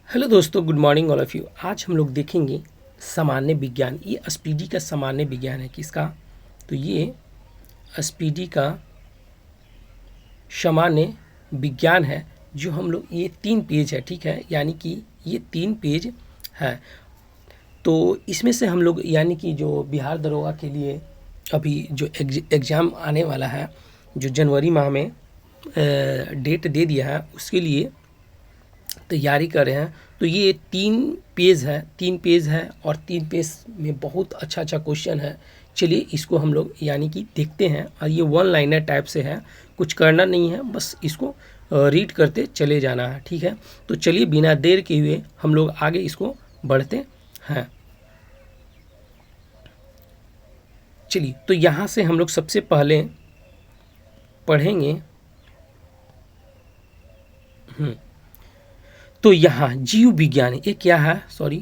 Hello दोस्तों, good morning all of you. आज हम लोग देखेंगे सामान्य विज्ञान। ये एसपीडी का सामान्य विज्ञान है। किसका? तो ये एसपीडी का सामान्य विज्ञान है जो हम लोग, ये 3 पेज है, ठीक है, यानी कि ये 3 पेज है। तो इसमें से हम लोग, यानी कि जो बिहार दरोगा के लिए अभी जो एग्ज़ाम आने वाला है, जो जनवरी माह में डेट दे दिया है, उसके लिए तैयारी कर रहे हैं। तो ये 3 पेज है और 3 पेज में बहुत अच्छा अच्छा क्वेश्चन है। चलिए इसको हम लोग यानी कि देखते हैं। और ये 1 लाइनर टाइप से है, कुछ करना नहीं है, बस इसको रीड करते चले जाना है, ठीक है। तो चलिए बिना देर के हुए हम लोग आगे इसको बढ़ते हैं। चलिए, तो यहाँ से हम लोग सबसे पहले पढ़ेंगे। तो यहाँ जीव विज्ञान, ये क्या है? सॉरी,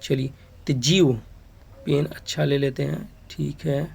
चलिए, तो जीव, पेन अच्छा ले लेते हैं, ठीक है।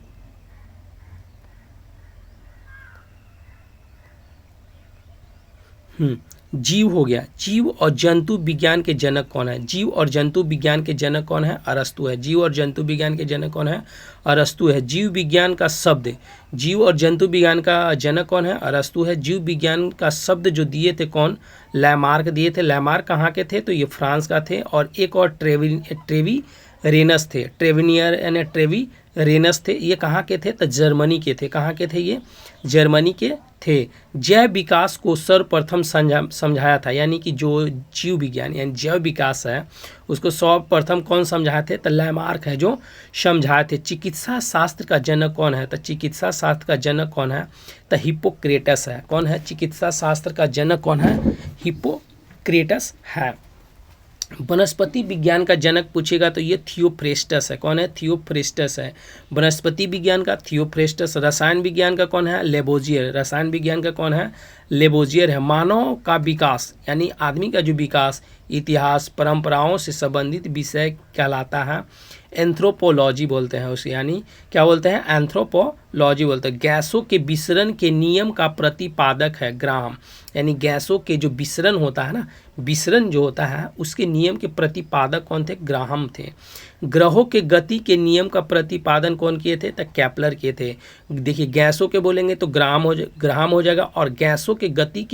जीव हो गया। जीव और जंतु विज्ञान के जनक कौन है? जीव और जंतु विज्ञान के जनक कौन है? अरस्तु है। जीव और जंतु विज्ञान के जनक कौन है? अरस्तु है। जीव विज्ञान का शब्द, जीव और जंतु विज्ञान का जनक कौन है? अरस्तु है। जीव विज्ञान का शब्द जो दिए थे कौन? लैमार्क दिए थे। लैमार्क कहाँ के थे? तो ये फ्रांस का थे। और एक और ट्रेवी रेनस थे। ट्रेविनियर यानी ट्रेवी रेनस थे। ये कहाँ के थे? तो जर्मनी के थे। कहाँ के थे? ये जर्मनी के थे। जैव विकास को सर्वप्रथम समझाया था, यानी कि जो जीव विज्ञान यानी जैव विकास है उसको सर्वप्रथम कौन समझाए थे? तो लैमार्क है जो समझाए थे। चिकित्सा शास्त्र का जनक कौन है? तो चिकित्सा शास्त्र का जनक कौन है? तो हिप्पोक्रेटस है। कौन है? चिकित्सा शास्त्र का जनक कौन है? हिप्पोक्रेटस है। वनस्पति विज्ञान का जनक पूछेगा तो ये थियोफ्रेस्टस है। कौन है? थियोफ्रेस्टस है। वनस्पति विज्ञान का थियोफ्रेस्टस। रसायन विज्ञान का कौन है? लेबोजियर। रसायन विज्ञान का कौन है? लेबोजियर है। मानव का विकास यानी आदमी का जो विकास, इतिहास परंपराओं से संबंधित विषय कहलाता है। एंथ्रोपोलॉजी बोलते हैं उसे, यानी क्या बोलते हैं? एंथ्रोपोलॉजी बोलते हैं। गैसों के विसरण के नियम का प्रतिपादक है ग्राहम, यानी गैसों के जो विसरण होता है ना, विसरण जो होता है उसके नियम के प्रतिपादक कौन थे? ग्राहम थे। ग्रहों के गति के नियम का प्रतिपादन कौन किए थे? तो केपलर किए थे। देखिए, गैसों के बोलेंगे तो ग्राहम हो जाएगा, और गैसों के गति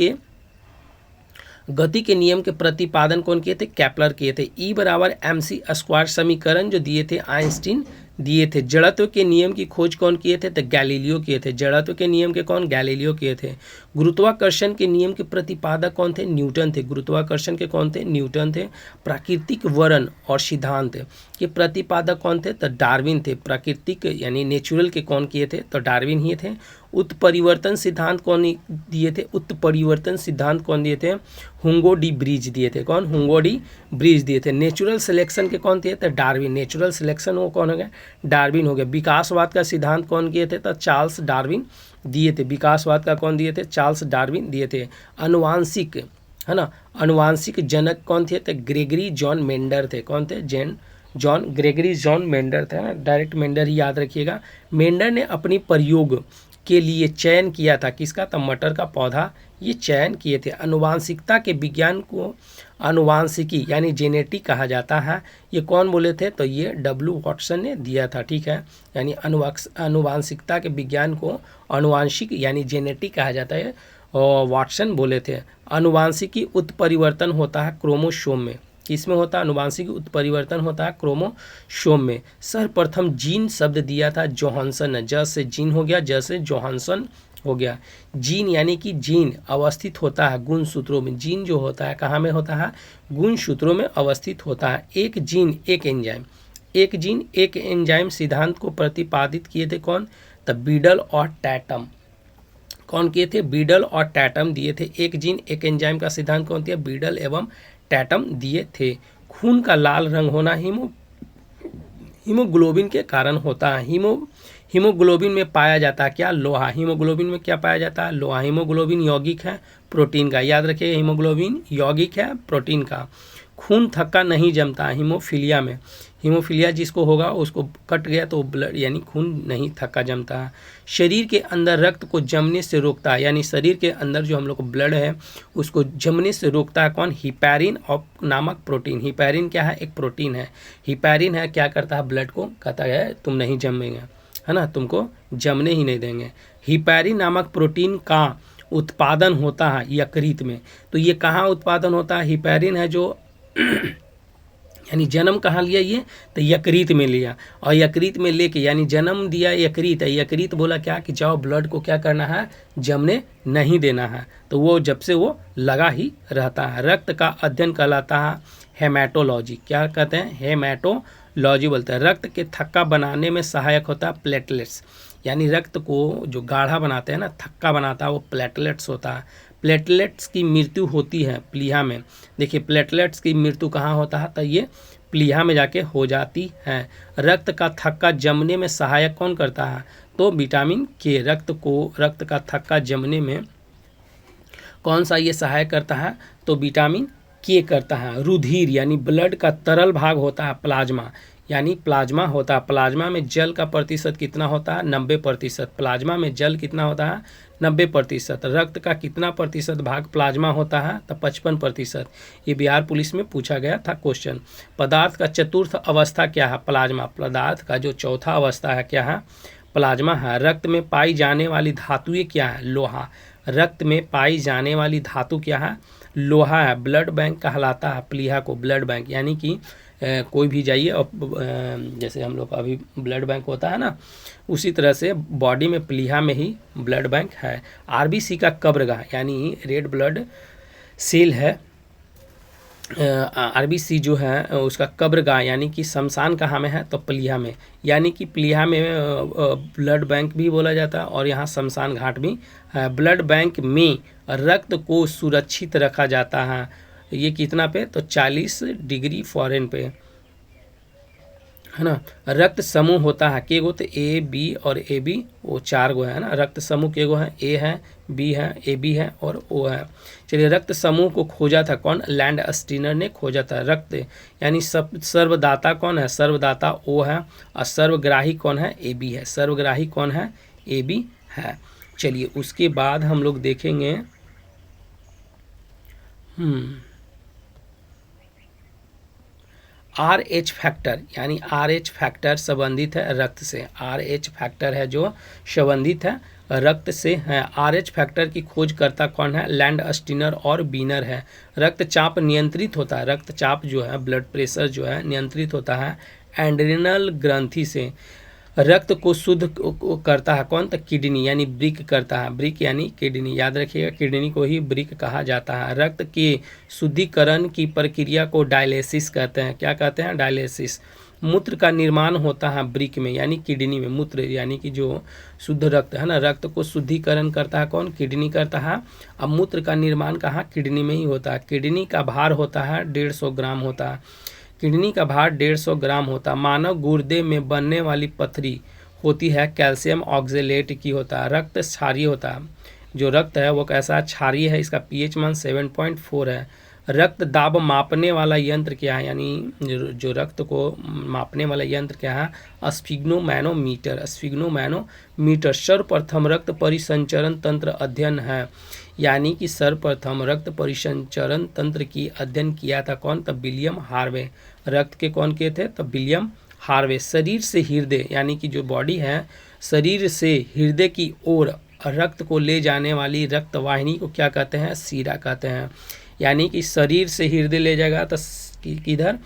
के नियम के प्रतिपादन कौन किए थे? केपलर किए थे। E बराबर mc² समीकरण जो दिए थे आइंस्टीन दिए थे। जड़त्व के नियम की खोज कौन किए थे? तो गैलीलियो किए थे। जड़त्व के नियम के कौन? गैलीलियो किए थे। गुरुत्वाकर्षण के नियम के प्रतिपादक कौन थे? न्यूटन थे। गुरुत्वाकर्षण के कौन थे? न्यूटन थे। प्राकृतिक वर्ण और सिद्धांत के प्रतिपादक कौन थे? तो डार्विन थे। प्राकृतिक यानी नेचुरल के कौन किए थे? तो डार्विन ही थे। उत्परिवर्तन सिद्धांत कौन दिए थे? उत्परिवर्तन सिद्धांत कौन दिए थे? हुंगो डी ब्रिज दिए थे। कौन? हुंगो डी ब्रिज दिए थे। नेचुरल सिलेक्शन के कौन थे? तो डार्विन। नेचुरल सिलेक्शन वो कौन हो गया? डार्विन हो गया। विकासवाद का सिद्धांत कौन किए थे? तो चार्ल्स डार्विन दिए थे। विकासवाद का कौन दिए थे? चार्ल्स डार्विन दिए थे। अनुवांशिक है ना, अनुवांशिक जनक कौन थे? तो ग्रेगरी जॉन मेंडर थे। कौन थे? जॉन ग्रेगरी जॉन मेंडर थे ना, डायरेक्ट मेंडर ही याद रखिएगा। मेंडर ने अपनी प्रयोग के लिए चयन किया था किसका? तो मटर का पौधा ये चयन किए थे। अनुवांशिकता के विज्ञान को अनुवांशिकी यानी जेनेटिक कहा जाता है। ये कौन बोले थे? तो ये W वाटसन ने दिया था, ठीक है। यानी अनुवांशिकता के विज्ञान को अनुवांशिक यानी जेनेटिक कहा जाता है, और वाटसन बोले थे। अनुवांशिकी उत्परिवर्तन होता है क्रोमोसोम में। किसमें होता है? अनुवांशिक उत्परिवर्तन होता है क्रोमोसोम में। सर्वप्रथम जीन शब्द दिया था जोहानसन ने। ज से जीन हो गया, ज से जोहानसन हो गया। जीन यानी कि जीन अवस्थित होता है गुणसूत्रों में। जीन जो होता है कहाँ में होता है? गुणसूत्रों में अवस्थित होता है। एक जीन एक एंजाइम, एक जीन एक एंजाइम सिद्धांत को प्रतिपादित किए थे कौन? तो बीडल और टैटम। कौन किए थे? बीडल और टैटम दिए थे। एक जीन एक एंजाइम का सिद्धांत कौन दिया? बीडल एवं टैटम दिए थे। खून का लाल रंग होना हीमोग्लोबिन के कारण होता है। हीमोग्लोबिन में पाया जाता है क्या? लोहा। हीमोग्लोबिन में क्या पाया जाता है? लोहा। हीमोग्लोबिन यौगिक है, प्रोटीन का। याद रखिए हीमोग्लोबिन यौगिक है प्रोटीन का। खून थक्का नहीं जमता हीमोफीलिया में। हीमोफीलिया जिसको होगा उसको कट गया तो ब्लड यानी खून नहीं थक्का जमता है। शरीर के अंदर रक्त को जमने से रोकता है, यानी शरीर के अंदर जो हम लोग को ब्लड है उसको जमने से रोकता है कौन? हिपैरिन और नामक प्रोटीन। हिपैरिन क्या है? एक प्रोटीन है। हिपैरिन है क्या करता है? ब्लड को कहता है तुम नहीं जमेंगे, है ना, तुमको जमने ही नहीं देंगे। हिपैरिन नामक प्रोटीन का उत्पादन होता है यकृत में। तो ये कहाँ उत्पादन होता है? हिपैरिन है जो यानी जन्म कहाँ लिया ये? तो यकृत में लिया, और यकृत में लेके यानी जन्म दिया यकृत है। यकृत बोला क्या कि जाओ ब्लड को क्या करना है? जमने नहीं देना है। तो वो जब से वो लगा ही रहता है। रक्त का अध्ययन कहलाता है हेमाटोलॉजी। क्या कहते हैं? हेमाटोलॉजी बोलते हैं। रक्त के थक्का बनाने में सहायक होता है प्लेटलेट्स, यानी रक्त को जो गाढ़ा बनाते हैं ना, थक्का बनाता है, वो प्लेटलेट्स होता है। प्लेटलेट्स की मृत्यु होती है प्लीहा में। देखिए प्लेटलेट्स की मृत्यु कहाँ होता है? तो ये प्लीहा में जाके हो जाती है। रक्त का थक्का जमने में सहायक कौन करता है? तो विटामिन के। रक्त का थक्का जमने में कौन सा ये सहायक करता है? तो विटामिन के करता है। रुधिर यानी ब्लड का तरल भाग होता है प्लाज्मा, यानी प्लाज्मा होता है। प्लाज्मा में जल का प्रतिशत कितना होता है? 90%। प्लाज्मा में जल कितना होता है? 90%। रक्त का कितना प्रतिशत भाग प्लाज्मा होता है? तो 55%। ये बिहार पुलिस में पूछा गया था क्वेश्चन। पदार्थ का चतुर्थ अवस्था क्या है? प्लाज्मा। पदार्थ का जो चौथा अवस्था है क्या है? प्लाज्मा है। रक्त में पाई जाने वाली धातुएं क्या है? लोहा। रक्त में पाई जाने वाली धातु क्या है? लोहा है। ब्लड बैंक कहलाता है प्लीहा को, ब्लड बैंक, यानी कि कोई भी जाइए और जैसे हम लोग का अभी ब्लड बैंक होता है ना, उसी तरह से बॉडी में प्लीहा में ही ब्लड बैंक है। आरबीसी का कब्रगाह यानी रेड ब्लड सेल है। आरबीसी जो है उसका कब्रगाह यानी कि शमशान कहाँ में है? तो प्लीहा में, यानी कि प्लीहा में ब्लड बैंक भी बोला जाता है और यहाँ शमशान घाट भी है। ब्लड बैंक में रक्त को सुरक्षित रखा जाता है। ये कितना पे? तो 40 डिग्री फॉरेन पे, है ना। रक्त समूह होता है के गो? तो ए बी और ए बी, वो 4 गो है ना। रक्त समूह के गो है? ए है, बी है, ए बी है और ओ है। चलिए रक्त समूह को खोजा था कौन? लैंड स्टीनर ने खोजा था। रक्त यानी सर्वदाता कौन है? सर्वदाता ओ है, और सर्वग्राही कौन है? ए बी है। सर्वग्राही कौन है? ए बी है। चलिए उसके बाद हम लोग देखेंगे RH फैक्टर, यानी RH फैक्टर संबंधित है रक्त से। RH फैक्टर है जो संबंधित है रक्त से है। RH फैक्टर की खोज करता कौन है? लैंड स्टीनर और बीनर है। रक्तचाप नियंत्रित होता है, रक्तचाप जो है, ब्लड प्रेशर जो है नियंत्रित होता है एड्रिनल ग्रंथि से। रक्त को शुद्ध करता है कौन? तो किडनी, यानी ब्रिक करता है। ब्रिक यानी किडनी, याद रखिएगा किडनी को ही ब्रिक कहा जाता है। रक्त के शुद्धिकरण की प्रक्रिया को डायलिसिस कहते हैं। क्या कहते हैं? डायलिसिस। मूत्र का निर्माण होता है ब्रिक में, यानी किडनी में। मूत्र यानी कि जो शुद्ध रक्त है ना, रक्त को शुद्धिकरण करता है कौन? किडनी करता है। अब मूत्र का निर्माण कहाँ? किडनी में ही होता है। किडनी का भार होता है 150 ग्राम होता है। किडनी का भार 150 ग्राम होता है। मानव गुर्दे में बनने वाली पथरी होती है कैल्शियम ऑक्जेलेट की होता है। रक्त क्षारीय होता है। जो रक्त है वो कैसा? क्षारीय है। इसका pH मान 7.4 है। रक्त दाब मापने वाला यंत्र क्या है? यानी जो रक्त को मापने वाला यंत्र क्या है? स्फिग्नोमैनोमीटर। स्फिग्नोमैनोमीटर। सर्वप्रथम रक्त परिसंचरण तंत्र अध्ययन है, यानी कि सर्वप्रथम रक्त परिसंचरण तंत्र की अध्ययन किया था कौन? तो विलियम हार्वे। रक्त के कौन किए थे? तो विलियम हार्वे। शरीर से हृदय, यानी कि जो बॉडी है, शरीर से हृदय की ओर रक्त को ले जाने वाली रक्तवाहिनी को क्या कहते हैं? शिरा कहते हैं। यानी कि शरीर से हृदय ले जाएगा तो किधर?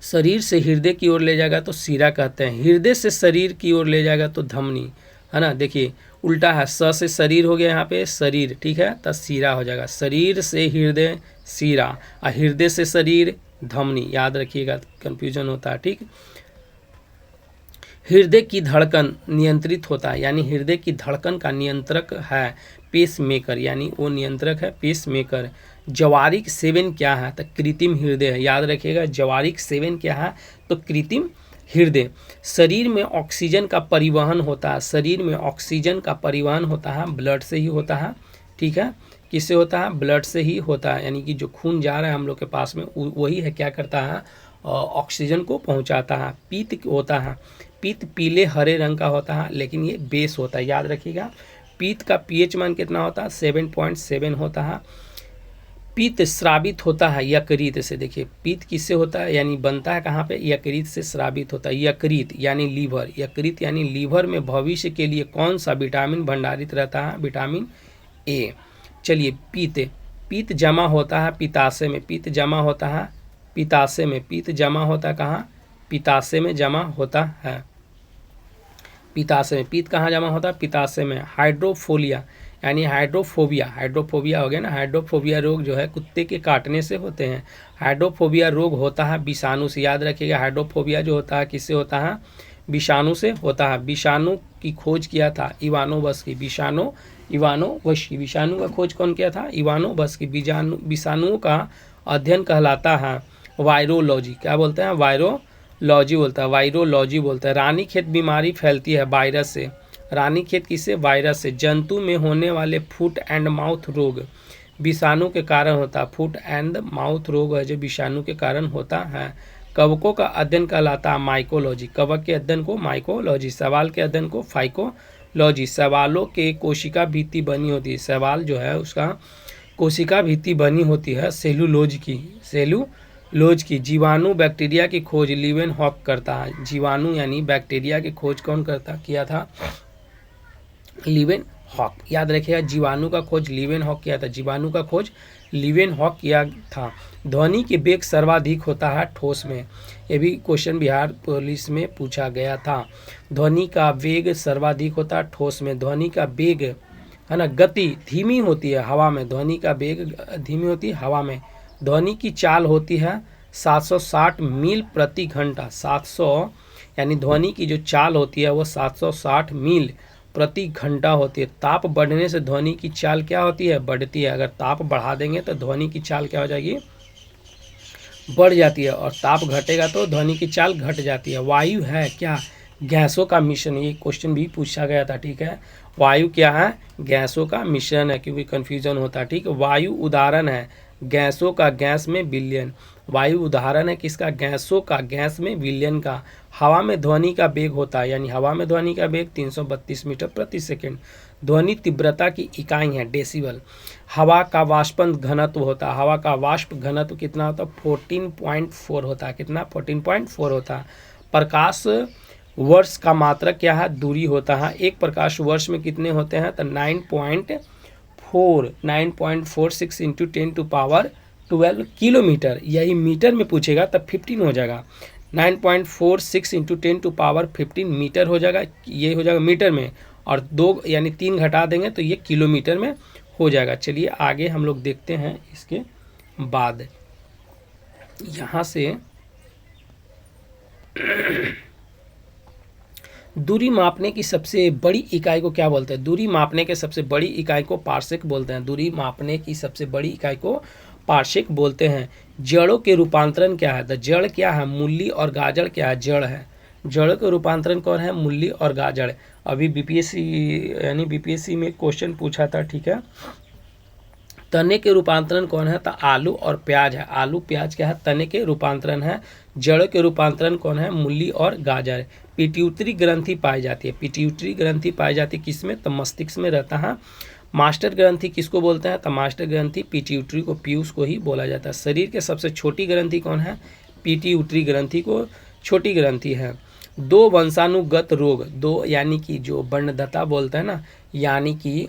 शरीर से हृदय की ओर ले जाएगा तो शिरा कहते हैं। हृदय से शरीर की ओर ले जाएगा तो धमनी, है ना। देखिए उल्टा है, स से शरीर हो गया यहाँ पे शरीर, ठीक है, तो शिरा हो जाएगा। शरीर से हृदय शिरा, और हृदय से शरीर धमनी। याद रखिएगा, कंफ्यूजन होता है, ठीक। हृदय की धड़कन नियंत्रित होता है, यानी हृदय की धड़कन का नियंत्रक है पेस मेकर, यानी वो नियंत्रक है पेस मेकर। जवारिक सेवन क्या है? तो कृत्रिम हृदय है। याद रखिएगा जवारिक सेवन क्या है? तो कृत्रिम हृदय। शरीर में ऑक्सीजन का परिवहन होता है, शरीर में ऑक्सीजन का परिवहन होता है ब्लड से ही होता है, ठीक है। किससे होता है? ब्लड से ही होता है, यानी कि जो खून जा रहा है हम लोग के पास में वही है क्या करता है? ऑक्सीजन को पहुंचाता है। पीत होता है, पीत पीले हरे रंग का होता है, लेकिन ये बेस होता है, याद रखिएगा। पीत का पीएच मान कितना होता है? 7.7 होता है। पीत स्रावित होता है यकृत से। देखिए पीत किससे होता है, यानी बनता है कहाँ पे? यकृत से स्रावित होता है। यकृत यानी लीवर, यकृत यानी लीवर में भविष्य के लिए कौन सा विटामिन भंडारित रहता है? Vitamin A. चलिए पीत, पीत जमा होता है पित्ताशय में, पीत जमा होता है पित्ताशय में। पीत जमा होता है कहाँ? पित्ताशय में जमा होता है, पित्ताशय में। पीत कहाँ जमा होता है? पित्ताशय में। हाइड्रोफोलिया यानी हाइड्रोफोबिया, हाइड्रोफोबिया हो गया ना। हाइड्रोफोबिया रोग जो है कुत्ते के काटने से होते हैं। हाइड्रोफोबिया रोग होता है विषाणु से, याद रखिएगा। हाइड्रोफोबिया जो होता है किससे होता है? विषाणु से होता है। विषाणु की खोज किया था इवानोवस्की, इवानोवस्की। विषाणु का खोज कौन किया था? इवानोवस्की। विषाणुओं का अध्ययन कहलाता है वायरोलॉजी। क्या बोलते हैं? वायरोलॉजी बोलता है, वायरोलॉजी बोलता है। रानीखेत बीमारी फैलती है वायरस से। रानीखेत किससे? वायरस से। जंतु में होने वाले फुट एंड माउथ रोग विषाणु के कारण होता है। फुट एंड माउथ रोग है जो विषाणु के कारण होता है। कवकों का अध्ययन कहलाता है माइकोलॉजी। कवक के अध्ययन को माइकोलॉजी, शैवाल के अध्ययन को फाइकोलॉजी। शैवालों के कोशिका भित्ति बनी होती है, शैवाल जो है उसका कोशिका भित्ति बनी होती है सेलुलोज की। जीवाणु बैक्टीरिया की खोज लीवेनहॉक करता है। जीवाणु यानी बैक्टीरिया की खोज कौन किया था? लीवेनहॉक। याद रखिएगा, जीवाणु का खोज लीवेनहॉक किया था, जीवाणु का खोज लीवेनहॉक किया था। ध्वनि के वेग सर्वाधिक होता है ठोस में। ये भी क्वेश्चन बिहार पुलिस में पूछा गया था। ध्वनि का वेग सर्वाधिक होता है ठोस में। ध्वनि का वेग है ना, गति धीमी होती है हवा में। ध्वनि का वेग धीमी होती है हवा में। ध्वनि की चाल होती है 760 मील प्रति घंटा। 700 यानी ध्वनि की जो चाल होती है वो 760 मील प्रति घंटा होती है। ताप बढ़ने से ध्वनि की चाल क्या होती है? बढ़ती है। अगर ताप बढ़ा देंगे तो ध्वनि की चाल क्या हो जाएगी? बढ़ जाती है। और ताप घटेगा तो ध्वनि की चाल घट जाती है। वायु है क्या? गैसों का मिश्रण। ये क्वेश्चन भी पूछा गया था, ठीक है। वायु क्या है? गैसों का मिश्रण है, क्योंकि कन्फ्यूजन होता है, ठीक है। वायु उदाहरण है गैसों का, गैस में विलयन। वायु उदाहरण है किसका? गैसों का, गैस में विलयन का। हवा में ध्वनि का वेग होता है, यानी हवा में ध्वनि का वेग 332 मीटर प्रति सेकंड। ध्वनि तीव्रता की इकाई है डेसिबल। हवा का वाष्पन घनत्व होता है, हवा का वाष्प घनत्व कितना होता है? 14.4 होता है। कितना? 14.4 होता है। प्रकाश वर्ष का मात्रक क्या है? दूरी होता है। एक प्रकाश वर्ष में कितने होते हैं? तो 9.46 इंटू 10⁻12 किलोमीटर। यही मीटर में पूछेगा तब 15 हो जाएगा। 9.46 इंटू 10⁻15 मीटर हो जाएगा, ये हो जाएगा मीटर में। और 2 यानी 3 घटा देंगे तो ये किलोमीटर में हो जाएगा। चलिए आगे हम लोग देखते हैं। इसके बाद यहाँ से दूरी मापने की सबसे बड़ी इकाई को क्या बोलते हैं? दूरी मापने के सबसे बड़ी इकाई को पार्सेक बोलते हैं। दूरी मापने की सबसे बड़ी इकाई को पार्सेक बोलते हैं। जड़ों के रूपांतरण क्या है? तो जड़ क्या है? मूली और गाजर क्या है? जड़ है। जड़ों के रूपांतरण कौन है? मूली और गाजर। अभी बीपीएससी में क्वेश्चन पूछा था, ठीक है। तने के रूपांतरण कौन है? तो आलू और प्याज है। आलू प्याज क्या है? तने के रूपांतरण है। जड़ के रूपांतरण कौन है? मूली और गाजर। पिट्यूटरी ग्रंथि पाई जाती है। पिट्यूटरी ग्रंथि पाई जाती है किसमें? तो मस्तिष्क में रहता है। मास्टर ग्रंथि किसको बोलते हैं? तो मास्टर ग्रंथि पिट्यूटरी को, पीयूष को ही बोला जाता है। शरीर के सबसे छोटी ग्रंथि कौन है? पिट्यूटरी ग्रंथि को छोटी ग्रंथि है। 2 वंशानुगत रोग, 2 यानी कि जो वर्णदता बोलते हैं ना, यानी कि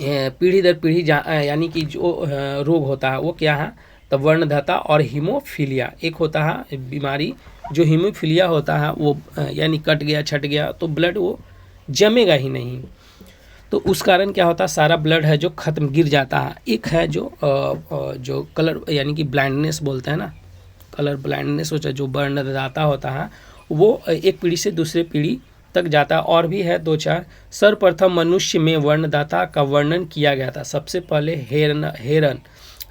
पीढ़ी दर पीढ़ी यानी कि जो रोग होता है वो क्या है? तो वर्णदता और हीमोफीलिया। एक होता है बीमारी जो हीमोफीलिया होता है, वो यानी कट गया छट गया तो ब्लड वो जमेगा ही नहीं, तो उस कारण क्या होता है? सारा ब्लड है जो खत्म गिर जाता है। एक है जो कलर यानी कि ब्लाइंडनेस बोलते हैं ना, कलर ब्लाइंडनेस होता है, जो वर्णदाता होता है वो एक पीढ़ी से दूसरे पीढ़ी तक जाता है। और भी है 2-4। सर्वप्रथम मनुष्य में वर्णदाता का वर्णन किया गया था। सबसे पहले हेरन है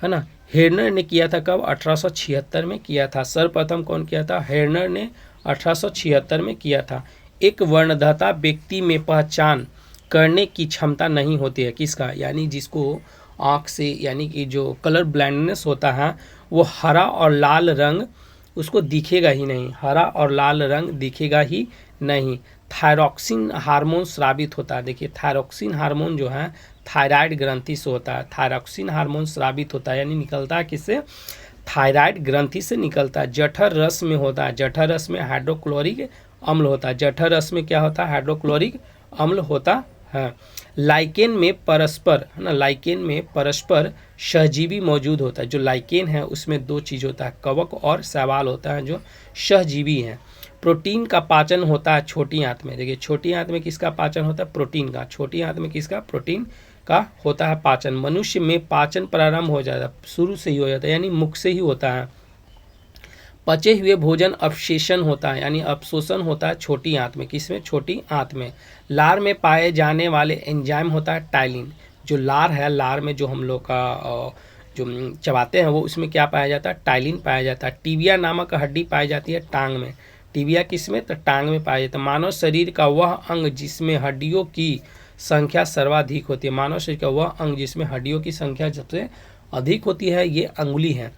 ना, हेरनर ने किया था। कब? 1876 में किया था। सर्वप्रथम कौन किया था? हेरनर ने 1876 में किया था। एक वर्णदाता व्यक्ति में पहचान करने की क्षमता नहीं होती है। किसका? यानी जिसको आँख से यानी कि जो कलर ब्लाइंडनेस होता है वो हरा और लाल रंग उसको दिखेगा ही नहीं, हरा और लाल रंग दिखेगा ही नहीं। थायरॉक्सिन हार्मोन स्रावित होता है। देखिए थायरॉक्सिन हार्मोन जो है थायराइड ग्रंथि से होता है। थायरॉक्सिन हार्मोन स्रावित होता है यानी निकलता है किससे? थायराइड ग्रंथि से निकलता है। जठर रस में होता है। जठर रस में हाइड्रोक्लोरिक अम्ल होता है। जठर रस में क्या होता है? हाइड्रोक्लोरिक अम्ल होता है। लाइकेन में परस्पर है ना, लाइकेन में परस्पर सहजीवी मौजूद होता है। जो लाइकेन है उसमें दो चीज़ होता है, कवक और शैवाल होता है जो सहजीवी हैं। प्रोटीन का पाचन होता है छोटी आंत में। देखिए छोटी आंत में किसका पाचन होता है? प्रोटीन का। छोटी आंत में किसका? प्रोटीन का होता है पाचन। मनुष्य में पाचन प्रारंभ हो जाता है, शुरू से ही हो जाता है यानी मुख से ही होता है। पचे हुए भोजन अवशेषण होता है यानी अवशोषण होता है छोटी आंत में। किसमें? छोटी आंत में। लार में पाए जाने वाले एंजाइम होता है टाइलिन। जो लार है, लार में जो हम लोग का जो चबाते हैं वो उसमें क्या पाया जाता है? टाइलिन पाया जाता है। टीबिया नामक हड्डी पाई जाती है टांग में। टीबिया किसमें? तो टांग में पाया जाता है। मानव शरीर का वह अंग जिसमें हड्डियों की संख्या सर्वाधिक होती है। मानव शरीर का वह अंग जिसमें हड्डियों की संख्या सबसे अधिक होती है ये अंगुली है।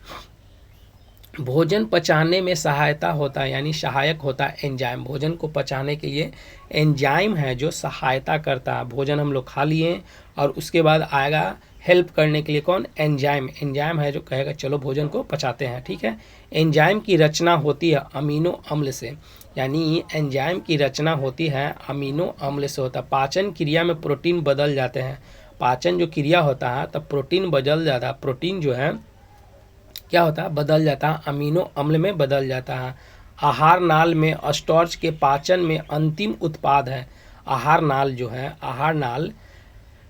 भोजन पचाने में सहायता होता है यानी सहायक होता है एंजाइम। भोजन को पचाने के लिए एंजाइम है जो सहायता करता है। भोजन हम लोग खा लिए और उसके बाद आएगा हेल्प करने के लिए कौन? एंजाइम। एंजाइम है जो कहेगा चलो भोजन को पचाते हैं। ठीक है। एंजाइम की रचना होती है अमीनो अम्ल से यानी एंजाइम की रचना होती है अमीनो अम्ल से होता है। पाचन क्रिया में प्रोटीन बदल जाते हैं। पाचन जो क्रिया होता है तब प्रोटीन बदल जाता है। प्रोटीन जो है क्या होता है? बदल जाता है, अमीनो अम्ल में बदल जाता है। आहार नाल में स्टार्च के पाचन में अंतिम उत्पाद है। आहार नाल जो है, आहार नाल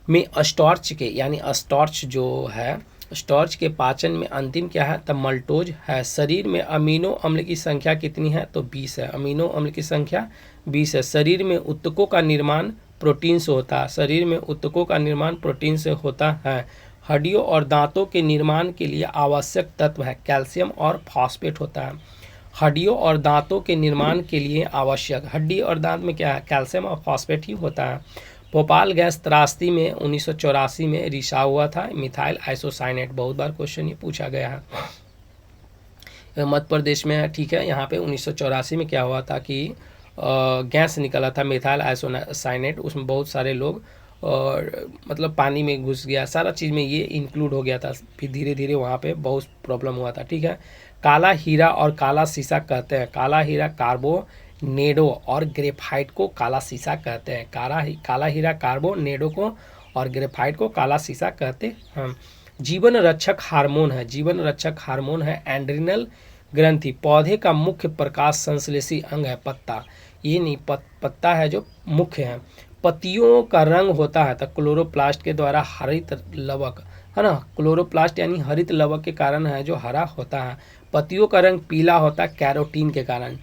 में स्टार्च के यानी स्टार्च जो है, स्टार्च के पाचन में अंतिम क्या है? तब मल्टोज है। शरीर में अमीनो अम्ल की संख्या कितनी है? तो 20 है। अमीनो अम्ल की संख्या 20 है। शरीर में ऊतकों का निर्माण प्रोटीन से होता है। शरीर में ऊतकों का निर्माण प्रोटीन से होता है। हड्डियों और दांतों के निर्माण के लिए आवश्यक तत्व है कैल्शियम और फॉस्फेट होता है। हड्डियों और दांतों के निर्माण के लिए आवश्यक, हड्डी और दांत में क्या है? कैल्शियम और फॉस्फेट ही होता है। भोपाल गैस त्रासदी में 1984 में रिसाव हुआ था मिथाइल आइसोसाइनेट। बहुत बार क्वेश्चन ये पूछा गया है, मध्य प्रदेश में है। ठीक है। यहाँ पे 1984 में क्या हुआ था कि गैस निकला था मिथाइल आइसोसाइनेट। उसमें बहुत सारे लोग और मतलब पानी में घुस गया, सारा चीज़ में ये इंक्लूड हो गया था। फिर धीरे धीरे वहाँ पे बहुत प्रॉब्लम हुआ था। ठीक है। काला हीरा और काला शीशा कहते हैं। काला हीरा कार्बोनेडो और ग्रेफाइट को काला शीशा कहते हैं। काला हीरा कार्बोनेडो को और ग्रेफाइट को काला शीशा कहते हैं। जीवन रक्षक हार्मोन है। जीवन रक्षक हार्मोन है एड्रिनल ग्रंथि। पौधे का मुख्य प्रकाश संश्लेषी अंग है पत्ता। ये नहीं, पत्ता है जो मुख्य है। पत्तियों का रंग होता है तो क्लोरोप्लास्ट के द्वारा हरित लवक है ना। क्लोरोप्लास्ट यानी हरित लवक के कारण है जो हरा होता है। पत्तियों का रंग पीला होता है कैरोटीन के कारण।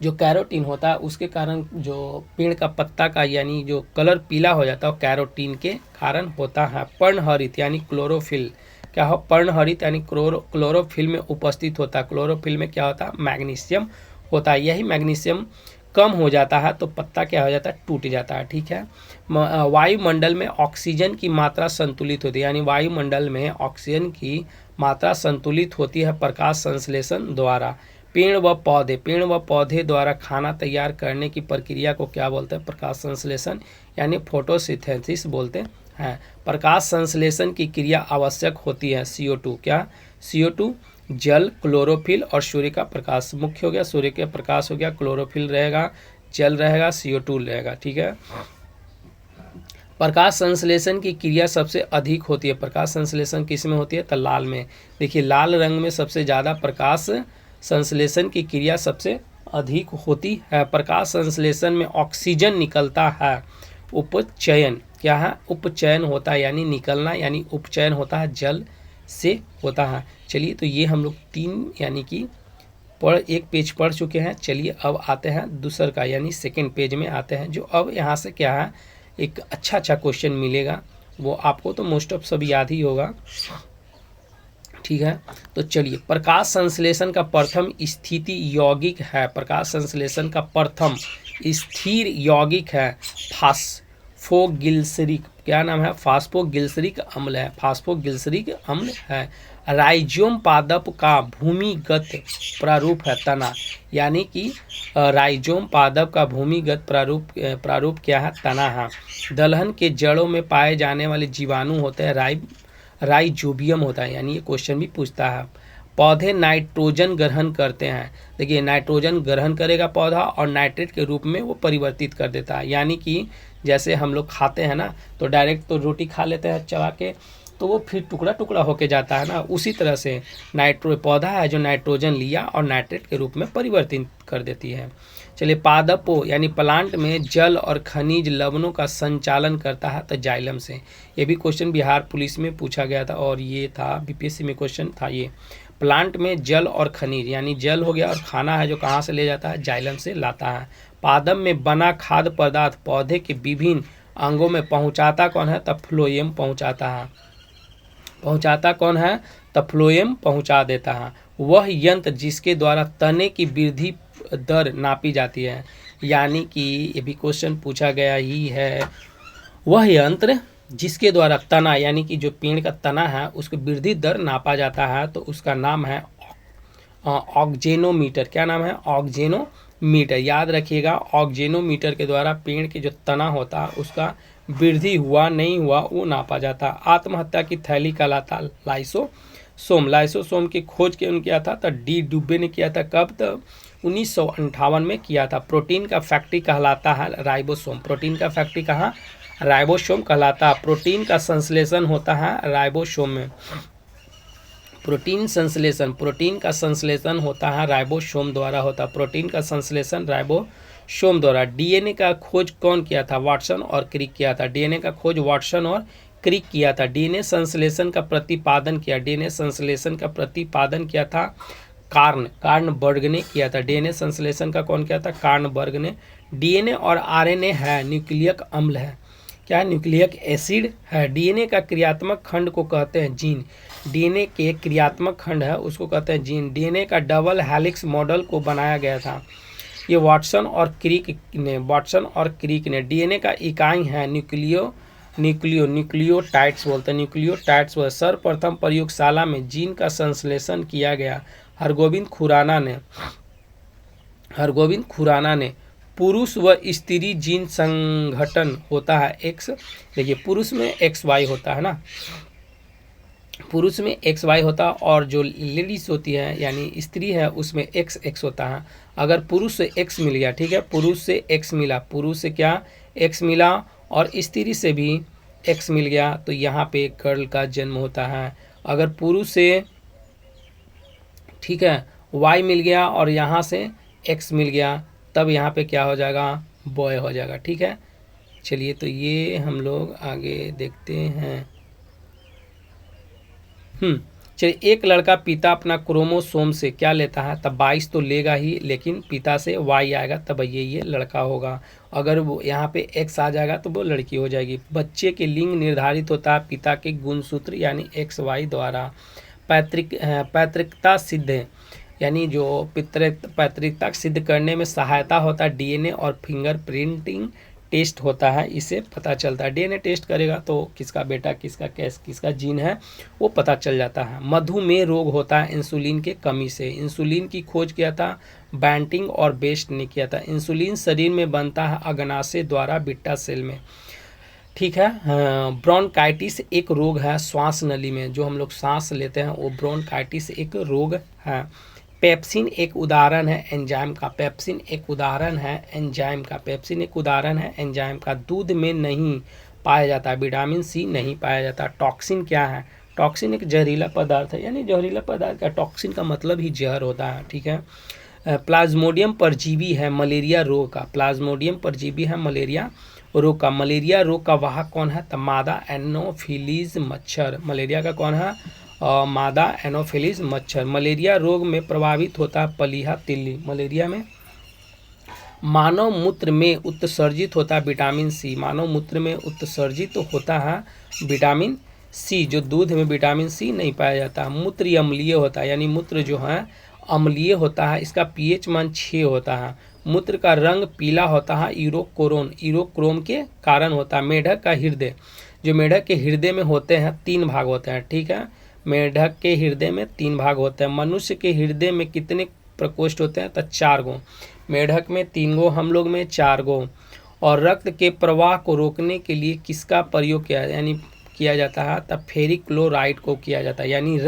जो कैरोटीन होता है उसके कारण जो पेड़ का पत्ता का यानी जो कलर पीला हो जाता है वो कैरोटीन के कारण होता है। पर्णहरित यानी क्लोरोफिल क्या हो? पर्णहरित यानी क्लोरोफिल में उपस्थित होता है। क्लोरोफिल में क्या होता है? मैग्नीशियम होता है। यही मैग्नीशियम कम हो जाता है तो पत्ता क्या हो जाता है? टूट जाता है। ठीक है। वायुमंडल में ऑक्सीजन की मात्रा संतुलित होती है यानी वायुमंडल में ऑक्सीजन की मात्रा संतुलित होती है प्रकाश संश्लेषण द्वारा। पेड़ व पौधे द्वारा खाना तैयार करने की प्रक्रिया को क्या बोलते हैं? प्रकाश संश्लेषण यानी फोटोसिंथेसिस बोलते हैं। प्रकाश संश्लेषण की क्रिया आवश्यक होती है। CO2 क्या? CO2 जल, क्लोरोफिल और सूर्य का प्रकाश। मुख्य हो गया सूर्य का प्रकाश हो गया, क्लोरोफिल रहेगा, जल रहेगा, CO2 रहेगा। ठीक है। प्रकाश संश्लेषण की क्रिया सबसे अधिक होती है। प्रकाश संश्लेषण किस में होती है? तो लाल में। देखिए लाल रंग में सबसे ज़्यादा प्रकाश संश्लेषण की क्रिया सबसे अधिक होती है। प्रकाश संश्लेषण में ऑक्सीजन निकलता है। उपचयन क्या है? उपचयन होता है यानी निकलना, यानी उपचयन होता है जल से होता है। चलिए तो ये हम लोग 3 यानी कि एक पेज पढ़ चुके हैं। चलिए अब आते हैं दूसर का यानी सेकंड पेज में आते हैं, जो अब यहाँ से क्या है एक अच्छा क्वेश्चन मिलेगा। वो आपको तो मोस्ट ऑफ सब याद ही होगा। ठीक है। तो चलिए, प्रकाश संश्लेषण का प्रथम स्थिति यौगिक है। प्रकाश संश्लेषण का प्रथम स्थिर यौगिक है फास्फोगिल्सरिक, क्या नाम है, फास्फोगिल्सरिक अम्ल है, फास्फोगिल्सरिक अम्ल है। राइजोम पादप का भूमिगत प्रारूप है तना, यानी कि राइजोम पादप का भूमिगत प्रारूप क्या है, तना है। दलहन के जड़ों में पाए जाने वाले जीवाणु होते हैं राइजोबियम होता है, यानी ये क्वेश्चन भी पूछता है। पौधे नाइट्रोजन ग्रहण करते हैं, देखिए नाइट्रोजन ग्रहण करेगा पौधा और नाइट्रेट के रूप में वो परिवर्तित कर देता है, यानी कि जैसे हम लोग खाते हैं ना, तो डायरेक्ट तो रोटी खा लेते हैं चबा के, तो वो फिर टुकड़ा टुकड़ा होके जाता है ना, उसी तरह से पौधा है जो नाइट्रोजन लिया और नाइट्रेट के रूप में परिवर्तित कर देती है। चलिए, पादपों यानी प्लांट में जल और खनिज लवणों का संचालन करता है तो जाइलम से। ये भी क्वेश्चन बिहार पुलिस में पूछा गया था और ये था बीपीएससी में क्वेश्चन था ये। प्लांट में जल और खनिज, यानी जल हो गया और खाना है जो कहाँ से ले जाता है, जाइलम से लाता है। पादप में बना खाद्य पदार्थ पौधे के विभिन्न अंगों में पहुँचाता कौन है, तब फ्लोएम पहुँचाता है। पहुँचाता कौन है, तब फ्लोएम पहुँचा देता है। वह यंत्र जिसके द्वारा तने की वृद्धि दर नापी जाती है, यानी कि ये भी क्वेश्चन पूछा गया ही है। वह यंत्र जिसके द्वारा तना, यानी कि जो पेड़ का तना है उसको वृद्धि दर नापा जाता है, तो उसका नाम है ऑक्जेनोमीटर। क्या नाम है, ऑक्जेनोमीटर। याद रखिएगा, ऑक्जेनोमीटर के द्वारा पेड़ के जो तना होता है उसका वृद्धि हुआ नहीं हुआ वो नापा जाता। आत्महत्या की थैली कहलाता लाइसोसोम की खोज किन किया था, तो डी डुबे ने किया था। कब, तो 1958 में किया था। प्रोटीन का फैक्ट्री कहलाता है राइबोसोम। प्रोटीन का फैक्ट्री कहाँ, राइबोसोम कहलाता है। प्रोटीन का संश्लेषण होता है राइबोसोम में। प्रोटीन का संश्लेषण होता है राइबोसोम द्वारा होता है। प्रोटीन का संश्लेषण राइबोसोम द्वारा। डीएनए का खोज कौन किया था, वाटसन और क्रिक किया था। डीएनए का खोज वाटसन और क्रिक किया था। डीएनए संश्लेषण का प्रतिपादन किया था कार्नबर्ग ने किया था। डीएनए संश्लेषण का कौन किया था, कार्नबर्ग ने। डीएनए और आरएनए है न्यूक्लियक अम्ल है, क्या है, न्यूक्लियक एसिड है। डीएनए का क्रियात्मक खंड को कहते हैं जीन। डीएनए के क्रियात्मक खंड है उसको कहते हैं जीन। डीएनए का डबल हेलिक्स मॉडल को बनाया गया था, ये वाटसन और क्रिक ने। डीएनए का इकाई है न्यूक्लियोटाइड्स बोलते हैं, न्यूक्लियोटाइड्स। सर्वप्रथम प्रयोगशाला में जीन का संश्लेषण किया गया हरगोविंद खुराना ने। पुरुष व स्त्री जीन संघटन होता है एक्स, देखिए पुरुष में XY होता है ना, पुरुष में XY होता है और जो लेडीज होती है यानी स्त्री है उसमें XX होता है। अगर पुरुष से X मिल गया, ठीक है, पुरुष से X मिला, पुरुष से क्या X मिला और स्त्री से भी X मिल गया, तो यहाँ पे गर्ल का जन्म होता है। अगर पुरुष से, ठीक है, Y मिल गया और यहाँ से X मिल गया, तब यहाँ पे क्या हो जाएगा, बॉय हो जाएगा। ठीक है, चलिए तो ये हम लोग आगे देखते हैं। चलिए, एक लड़का पिता अपना क्रोमोसोम से क्या लेता है, तब 22 तो लेगा ही, लेकिन पिता से Y आएगा तब ये लड़का होगा। अगर वो यहाँ पे X आ जाएगा तो वो लड़की हो जाएगी। बच्चे के लिंग निर्धारित होता है पिता के गुणसूत्र यानी XY द्वारा। पैतृकता सिद्ध है, यानी जो पैतृकता सिद्ध करने में सहायता होता है डीएनए और फिंगरप्रिंटिंग टेस्ट होता है, इससे पता चलता है। डीएनए टेस्ट करेगा तो किसका बेटा किसका जीन है वो पता चल जाता है। मधुमेह रोग होता है इंसुलिन के कमी से। इंसुलिन की खोज किया था बैंटिंग और बेस्ट ने किया था। इंसुलिन शरीर में बनता है अग्नाशय द्वारा बीटा सेल में। ठीक है, ब्रोंकाइटिस एक रोग है श्वास नली में, जो हम लोग सांस लेते हैं वो ब्रोंकाइटिस एक रोग है। पेप्सिन एक उदाहरण है एंजाइम का। पेप्सिन एक उदाहरण है एंजाइम का। दूध में नहीं पाया जाता, विटामिन सी नहीं पाया जाता। टॉक्सिन क्या है, टॉक्सिन एक जहरीला पदार्थ है, यानी जहरीला पदार्थ का टॉक्सिन का मतलब ही जहर होता है। ठीक है, प्लाज्मोडियम परजीवी है मलेरिया रोग का। प्लाज्मोडियम परजीवी है मलेरिया रोग का। मलेरिया रोग का वाहक कौन है, मादा एनोफिलीज मच्छर। मलेरिया का कौन है, मादा एनोफिलीज मच्छर। मलेरिया रोग में प्रभावित होता है पलीहा तिल्ली। मलेरिया में मानव मूत्र में उत्सर्जित होता है विटामिन सी। मानव मूत्र में उत्सर्जित होता है विटामिन सी, जो दूध में विटामिन सी नहीं पाया जाता। मूत्र अम्लीय होता है, यानी मूत्र जो है अम्लीय होता है, इसका पीएच मान 6 होता है। मूत्र का रंग पीला होता है यूरोक्रोम के कारण होता है। मेढक का हृदय, जो मेढक के हृदय में होते हैं 3 भाग होते हैं, ठीक है। मेढक के हृदय में 3 भाग होते हैं। मनुष्य के हृदय में कितने प्रकोष्ठ होते हैं? तो 4 गो। मेढक में 3 गो, हम लोग में 4 गो। और रक्त के प्रवाह को रोकने के लिए किसका प्रयोग किया जाता है? तब फेरिक क्लोराइड को किया जाता है। यानी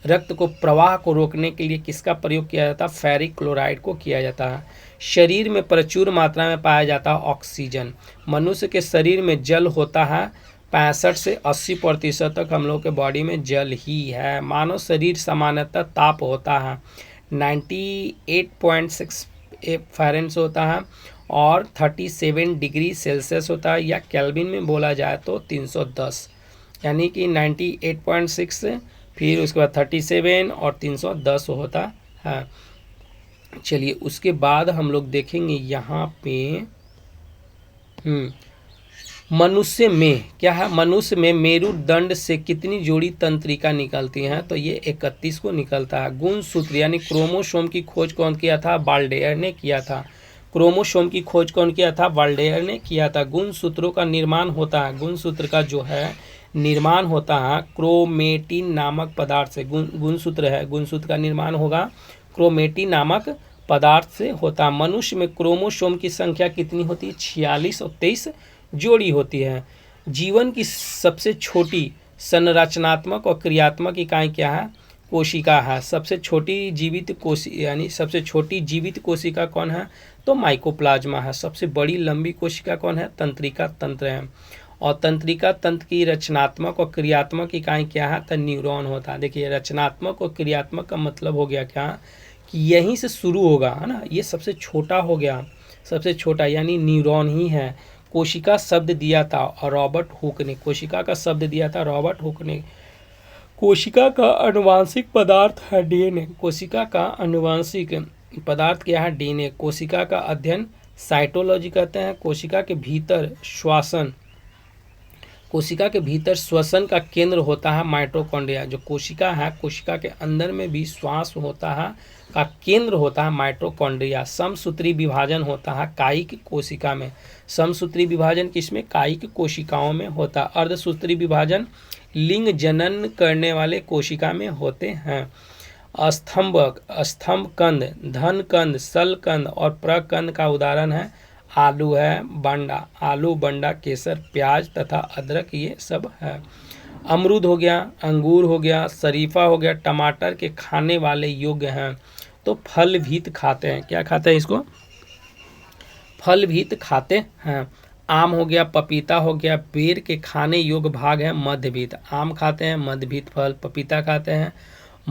रक्त को प्रवाह को रोकने के लिए किसका प्रयोग किया जाता है? फेरिक क्लोराइड को किया जाता है। शरीर में प्रचुर मात्रा में पाया जाता है ऑक्सीजन। मनुष्य के शरीर में जल होता है 65 से 80% तक हम लोग के बॉडी में जल ही है। मानव शरीर सामान्यतः ताप होता है 98.6 फ़ारेनहाइट होता है और 37 डिग्री सेल्सियस होता है, या केल्विन में बोला जाए तो 310, यानी कि 98.6 फिर उसके बाद 37 और 310 होता है। चलिए उसके बाद हम लोग देखेंगे यहाँ पे मनुष्य में क्या है? मनुष्य में मेरुदंड से कितनी जोड़ी तंत्रिका निकलती हैं? तो ये 31 को निकलता है। गुणसूत्र यानी क्रोमोसोम की खोज कौन किया था? बाल्डेयर ने किया था। क्रोमोसोम की खोज कौन किया था? बाल्डेयर ने किया था। गुणसूत्रों का निर्माण होता है, गुणसूत्र का जो है निर्माण होता है क्रोमेटिन नामक पदार्थ से। गुणसूत्र है, गुणसूत्र का निर्माण होगा क्रोमेटिन नामक पदार्थ से होता है। मनुष्य में क्रोमोसोम की संख्या कितनी होती है? 46 और 23 जोड़ी होती है। जीवन की सबसे छोटी संरचनात्मक और क्रियात्मक इकाई क्या है? कोशिका है। सबसे छोटी जीवित कोशिका कौन है? तो माइकोप्लाज्मा है। सबसे बड़ी लंबी कोशिका कौन है? तंत्रिका तंत्र है। और तंत्रिका तंत्र की रचनात्मक और क्रियात्मक इकाई क्या है? तो न्यूरॉन होता है। देखिए रचनात्मक और क्रियात्मक का मतलब हो गया क्या कि यहीं से शुरू होगा, है ना। ये सबसे छोटा हो गया, सबसे छोटा यानी न्यूरॉन ही है। कोशिका शब्द दिया था रॉबर्ट हुक ने, कोशिका का शब्द दिया था रॉबर्ट हुक ने। कोशिका का आनुवांशिक पदार्थ है डीएनए। कोशिका का आनुवांशिक पदार्थ क्या है? डीएनए। कोशिका का अध्ययन साइटोलॉजी कहते हैं। कोशिका के भीतर श्वसन का केंद्र होता है माइटोकॉन्ड्रिया। जो कोशिका है, कोशिका के अंदर में भी श्वास होता है का केंद्र होता है माइटोकॉन्ड्रिया। समसूत्री विभाजन होता है कायिक कोशिका में। समसूत्री विभाजन किसमें? कायिक कोशिकाओं में होता है। अर्धसूत्री विभाजन लिंग जनन करने वाले कोशिका में होते हैं। स्तंभ कंद, धन कंद, सल कंद और प्रकंद का उदाहरण है आलू है, आलू, बंडा, केसर, प्याज तथा अदरक, ये सब है। अमरूद हो गया, अंगूर हो गया, शरीफा हो गया, टमाटर के खाने वाले योग्य हैं। तो फल भीत खाते हैं। क्या खाते हैं इसको? फल भीत खाते हैं। आम हो गया, पपीता हो गया, बेर के खाने योग्य भाग है मध्यभीत। आम खाते हैं, मध्यभीत फल। पपीता खाते हैं,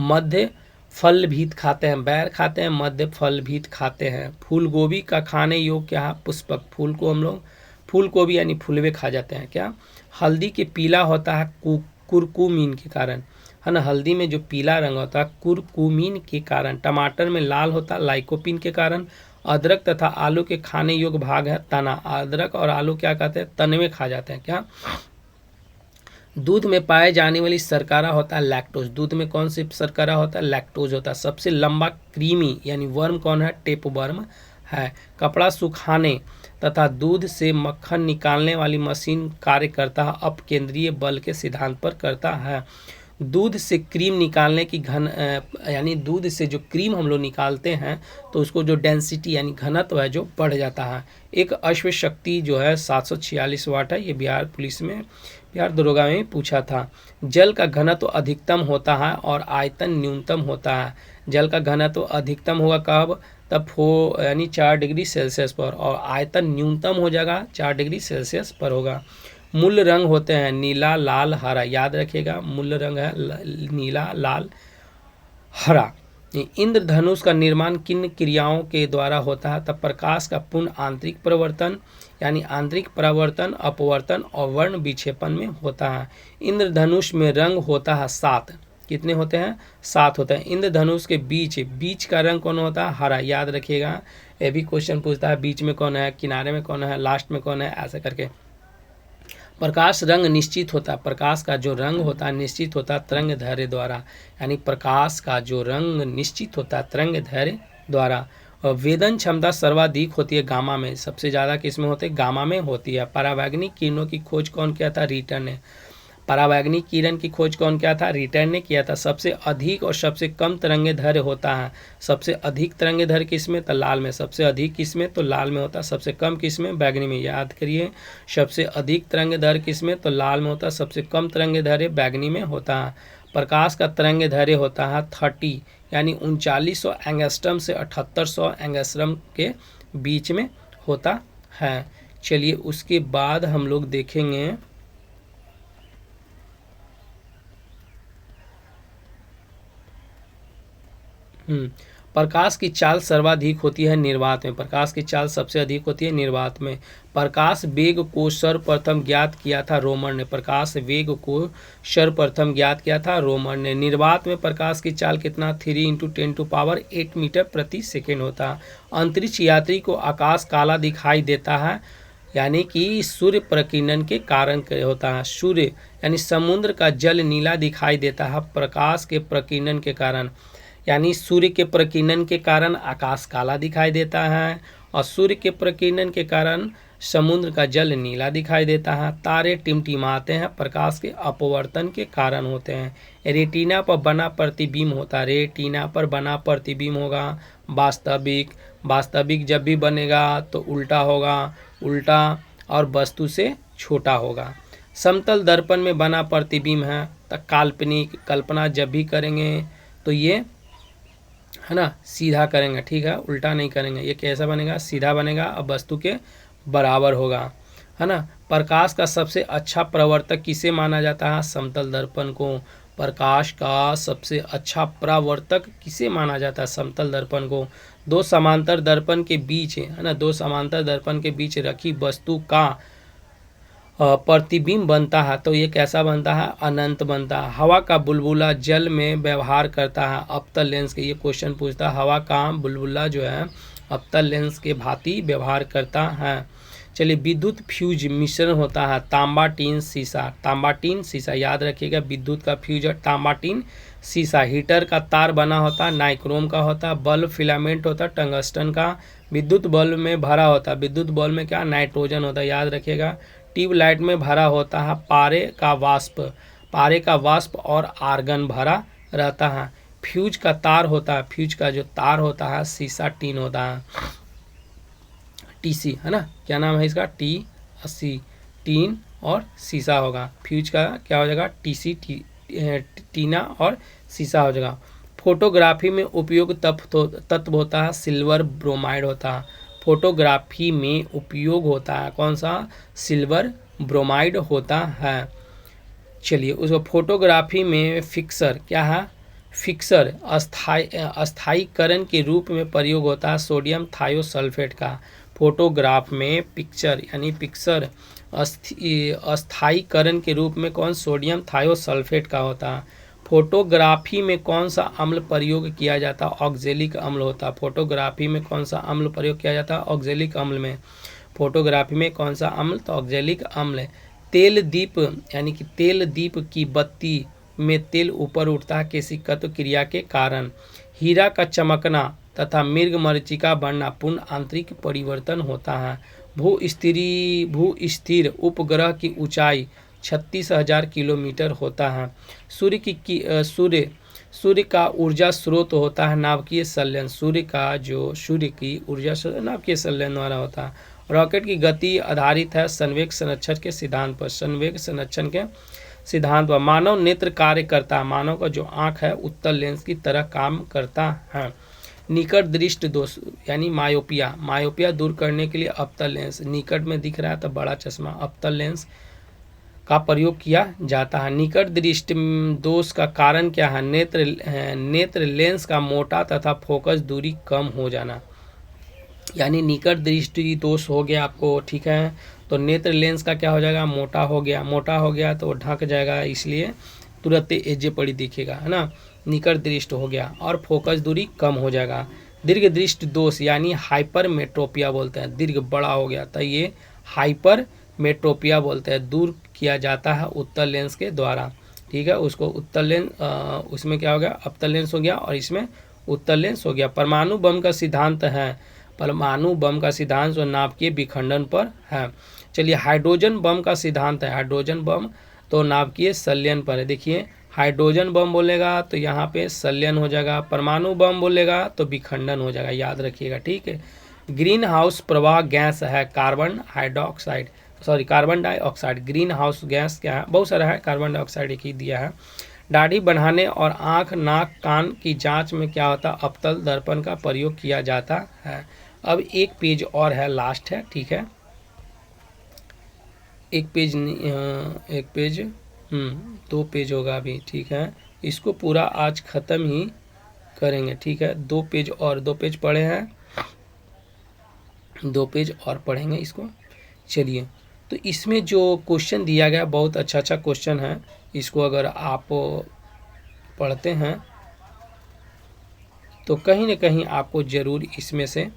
मध्य फल भीत खाते हैं। बैर खाते हैं, मध्य फल भीत खाते हैं। फूल गोभी का खाने योग्य क्या है? पुष्पक। फूल को हम लोग फूल गोभी यानी फुलवे खा जाते हैं। क्या? हल्दी के पीला होता है कुरकुमीन के कारण, है ना। हल्दी में जो पीला रंग होता है कुरकुमीन के कारण। टमाटर में लाल होता है लाइकोपिन के कारण। अदरक तथा आलू के खाने योग्य भाग है तना। अदरक और आलू क्या कहते हैं? तने में खा जाते हैं। क्या? दूध में पाए जाने वाली शर्करा होता है लैक्टोज। दूध में कौन सी शर्करा होता है? लैक्टोज होता है। सबसे लंबा कृमि यानी वर्म कौन है? टेपवर्म है। कपड़ा सुखाने तथा दूध से मक्खन निकालने वाली मशीन कार्य करता है अपकेंद्रीय बल के सिद्धांत पर करता है। दूध से क्रीम निकालने की यानी दूध से जो क्रीम हम लोग निकालते हैं तो उसको जो डेंसिटी यानी घनत्व है जो बढ़ जाता है। एक अश्व शक्ति जो है 746 वाट है। ये बिहार दरोगा में पूछा था। जल का घनत्व अधिकतम होता है और आयतन न्यूनतम होता है। जल का घनत्व अधिकतम होगा कब? तब यानी 4 डिग्री सेल्सियस पर, और आयतन न्यूनतम हो जाएगा 4 डिग्री सेल्सियस पर होगा। मूल रंग होते हैं नीला, लाल, हरा। याद रखिएगा मूल रंग है नीला, लाल, हरा। इंद्रधनुष का निर्माण किन क्रियाओं के द्वारा होता है? तब प्रकाश का पूर्ण आंतरिक परिवर्तन यानी आंतरिक परावर्तन, अपवर्तन और वर्ण विक्षेपण में होता है। इंद्रधनुष में रंग होता है 7। कितने होते हैं? 7 होते हैं। इंद्रधनुष के बीच का रंग कौन होता है? हरा। याद रखिएगा, ये भी क्वेश्चन पूछता है बीच में कौन है, किनारे में कौन है, लास्ट में कौन है, ऐसे करके। प्रकाश रंग निश्चित होता है। प्रकाश का जो रंग होता है निश्चित होता है तरंग दैर्घ्य द्वारा। यानी प्रकाश का जो रंग निश्चित होता है तरंग दैर्घ्य द्वारा। वेदन क्षमता सर्वाधिक होती है गामा में, सबसे ज़्यादा किसमें होते हैं, गामा में होती है। परावैंगनिक किरणों की खोज कौन किया था, रिटर ने। परावैंगनिक किरण की खोज कौन किया था, रिटर ने किया था। सबसे अधिक और सबसे कम तरंगदैर्घ्य होता है, सबसे अधिक तरंगदैर्घ्य किसमें, तो लाल में। सबसे अधिक किसमें, तो लाल में होता है। सबसे कम किसमें, बैगनी में। याद करिए, सबसे अधिक तरंगदैर्घ्य किसमें, तो लाल में होता है। सबसे कम तरंगदैर्घ्य बैगनी में होता है। प्रकाश का तरंगदैर्घ्य होता है 30 यानी 3900 एंगस्ट्रम से 7800 एंगस्ट्रम के बीच में होता है। चलिए उसके बाद हम लोग देखेंगे प्रकाश की चाल सर्वाधिक होती है निर्वात में। प्रकाश की चाल सबसे अधिक होती है निर्वात में। प्रकाश वेग को सर्वप्रथम ज्ञात किया था रोमर ने। प्रकाश वेग को सर्वप्रथम ज्ञात किया था रोमर ने। निर्वात में प्रकाश की चाल कितना, 3 × 10⁸ मीटर प्रति सेकेंड होता है। अंतरिक्ष यात्री को आकाश काला दिखाई देता है, यानी कि सूर्य प्रकीर्णन के कारण होता है। सूर्य यानी समुद्र का जल नीला दिखाई देता है प्रकाश के प्रकीर्णन के कारण, यानी सूर्य के प्रकीर्णन के कारण आकाश काला दिखाई देता है और सूर्य के प्रकीर्णन के कारण समुद्र का जल नीला दिखाई देता है। तारे टिमटिमाते हैं प्रकाश के अपवर्तन के कारण होते हैं। रेटिना पर बना प्रतिबिंब होता है, रेटिना पर बना प्रतिबिंब होगा। वास्तविक जब भी बनेगा तो उल्टा होगा, उल्टा और वस्तु से छोटा होगा। समतल दर्पण में बना प्रतिबिंब है तो काल्पनिक, कल्पना जब भी करेंगे तो ये है ना सीधा करेंगे, ठीक है, उल्टा नहीं करेंगे। ये कैसा बनेगा, सीधा बनेगा और वस्तु के बराबर होगा, है ना। प्रकाश का सबसे अच्छा प्रवर्तक किसे माना जाता है, समतल दर्पण को। प्रकाश का सबसे अच्छा प्रवर्तक किसे माना जाता है, समतल दर्पण को। दो समांतर दर्पण के बीच, है ना, दो समांतर दर्पण के बीच रखी वस्तु का प्रतिबिंब बनता है तो ये कैसा बनता है, अनंत बनता है। हवा का बुलबुला जल में व्यवहार करता है अवतल लेंस के, ये क्वेश्चन पूछता है, हवा का बुलबुला जो है अवतल लेंस के भांति व्यवहार करता है। चलिए, विद्युत फ्यूज मिश्रण होता है तांबा टीन सीसा। तांबा टीन सीसा याद रखिएगा, विद्युत का फ्यूज है तांबा टीन सीसा। हीटर का तार बना होता है नाइक्रोम का होता है। बल्ब फिलामेंट होता है टंगस्टन का। विद्युत बल्ब में भरा होता है, विद्युत बल्ब में क्या, नाइट्रोजन होता है, याद रखिएगा। ट्यूबलाइट में भरा होता है पारे का वाष्प, पारे का वाष्प और आर्गन भरा रहता है। फ्यूज का तार होता है, फ्यूज का जो तार होता है सीसा टीन होता है, टीसी, है ना, क्या नाम है इसका, टी80, टीन और सीसा होगा। फ्यूज का क्या हो जाएगा, टीसी, टीना और सीसा हो जाएगा। फोटोग्राफी में उपयोग तत्व होता है सिल्वर ब्रोमाइड होता है। फोटोग्राफी में उपयोग होता है कौन सा, सिल्वर ब्रोमाइड होता है। चलिए, उसको फोटोग्राफी में फिक्सर क्या है, फिक्सर अस्थायीकरण के रूप में प्रयोग होता है सोडियम थायोसल्फेट का। फोटोग्राफ में पिक्चर यानी पिक्सर अस्थायीकरण के रूप में कौन, सोडियम थायोसल्फेट का होता है। फोटोग्राफी में कौन सा अम्ल प्रयोग किया जाता है, ऑक्जेलिक अम्ल होता है। फोटोग्राफी में कौन सा अम्ल प्रयोग किया जाता है, ऑक्जेलिक अम्ल में। फोटोग्राफी में कौन सा अम्ल, तो ऑक्जेलिक अम्ल। तेल दीप यानी कि तेल दीप की बत्ती में तेल ऊपर उठता है केशिकत्व क्रिया के कारण। हीरा का चमकना तथा मृग मरीचिका बनना पूर्ण आंतरिक परिवर्तन होता है। भू स्थिर उपग्रह की ऊंचाई 36,000 किलोमीटर होता है। सूर्य का ऊर्जा स्रोत होता है नाभिकीय संलयन। सूर्य की ऊर्जा स्रोत नाभिकीय संलयन द्वारा होता है। रॉकेट की गति आधारित है संवेग संरक्षण के सिद्धांत पर, संवेग संरक्षण के सिद्धांत पर। मानव नेत्र कार्य करता है, मानव का जो आँख है उत्तल लेंस की तरह काम करता है। निकट दृष्टि दोष यानी मायोपिया दूर करने के लिए अवतल लेंस, निकट में दिख रहा है तो बड़ा चश्मा, अवतल लेंस का प्रयोग किया जाता है। निकट दृष्टि दोष का कारण क्या है, नेत्र लेंस का मोटा तथा फोकस दूरी कम हो जाना, यानी निकट दृष्टि दोष हो गया आपको, ठीक है, तो नेत्र लेंस का क्या हो जाएगा, मोटा हो गया तो ढक जाएगा, इसलिए तुरंत एजे पड़ी दिखेगा, है ना, निकट दृष्टि हो गया और फोकस दूरी कम हो जाएगा। दीर्घ दृष्टि दोष यानी हाइपर मेट्रोपिया बोलते हैं, दीर्घ बड़ा हो गया तो ये हाइपर मेट्रोपिया बोलते हैं, दूर किया जाता है उत्तल लेंस के द्वारा, ठीक है, उसको उत्तल लेंस उसमें क्या हो गया, अवतल लेंस हो गया और इसमें उत्तर लेंस हो गया। परमाणु बम का सिद्धांत है, परमाणु बम का सिद्धांत जो नाभिकीय विखंडन पर है। चलिए हाइड्रोजन बम का सिद्धांत है, हाइड्रोजन बम तो नाभिकीय संलयन पर है। देखिए हाइड्रोजन बम बोलेगा तो यहाँ पे संलयन हो जाएगा, परमाणु बम बोलेगा तो विखंडन हो जाएगा, याद रखिएगा, ठीक है। ग्रीन हाउस प्रवाह गैस है carbon hydroxide, sorry carbon dioxide. Green house gas क्या है, बहुत सारा है, कार्बन डाइऑक्साइड एक ही दिया है। दाढ़ी बढ़ाने और आँख नाक कान की जांच में क्या होता है, अवतल दर्पण का प्रयोग किया जाता है। अब एक पेज और है, लास्ट है, ठीक है, एक पेज एक पेज 2 पेज होगा अभी, ठीक है, इसको पूरा आज ख़त्म ही करेंगे, ठीक है। 2 पेज और 2 पेज पढ़े हैं, 2 पेज और पढ़ेंगे इसको। चलिए तो इसमें जो क्वेश्चन दिया गया बहुत अच्छा अच्छा क्वेश्चन है, इसको अगर आप पढ़ते हैं तो कहीं ना कहीं आपको ज़रूर इसमें से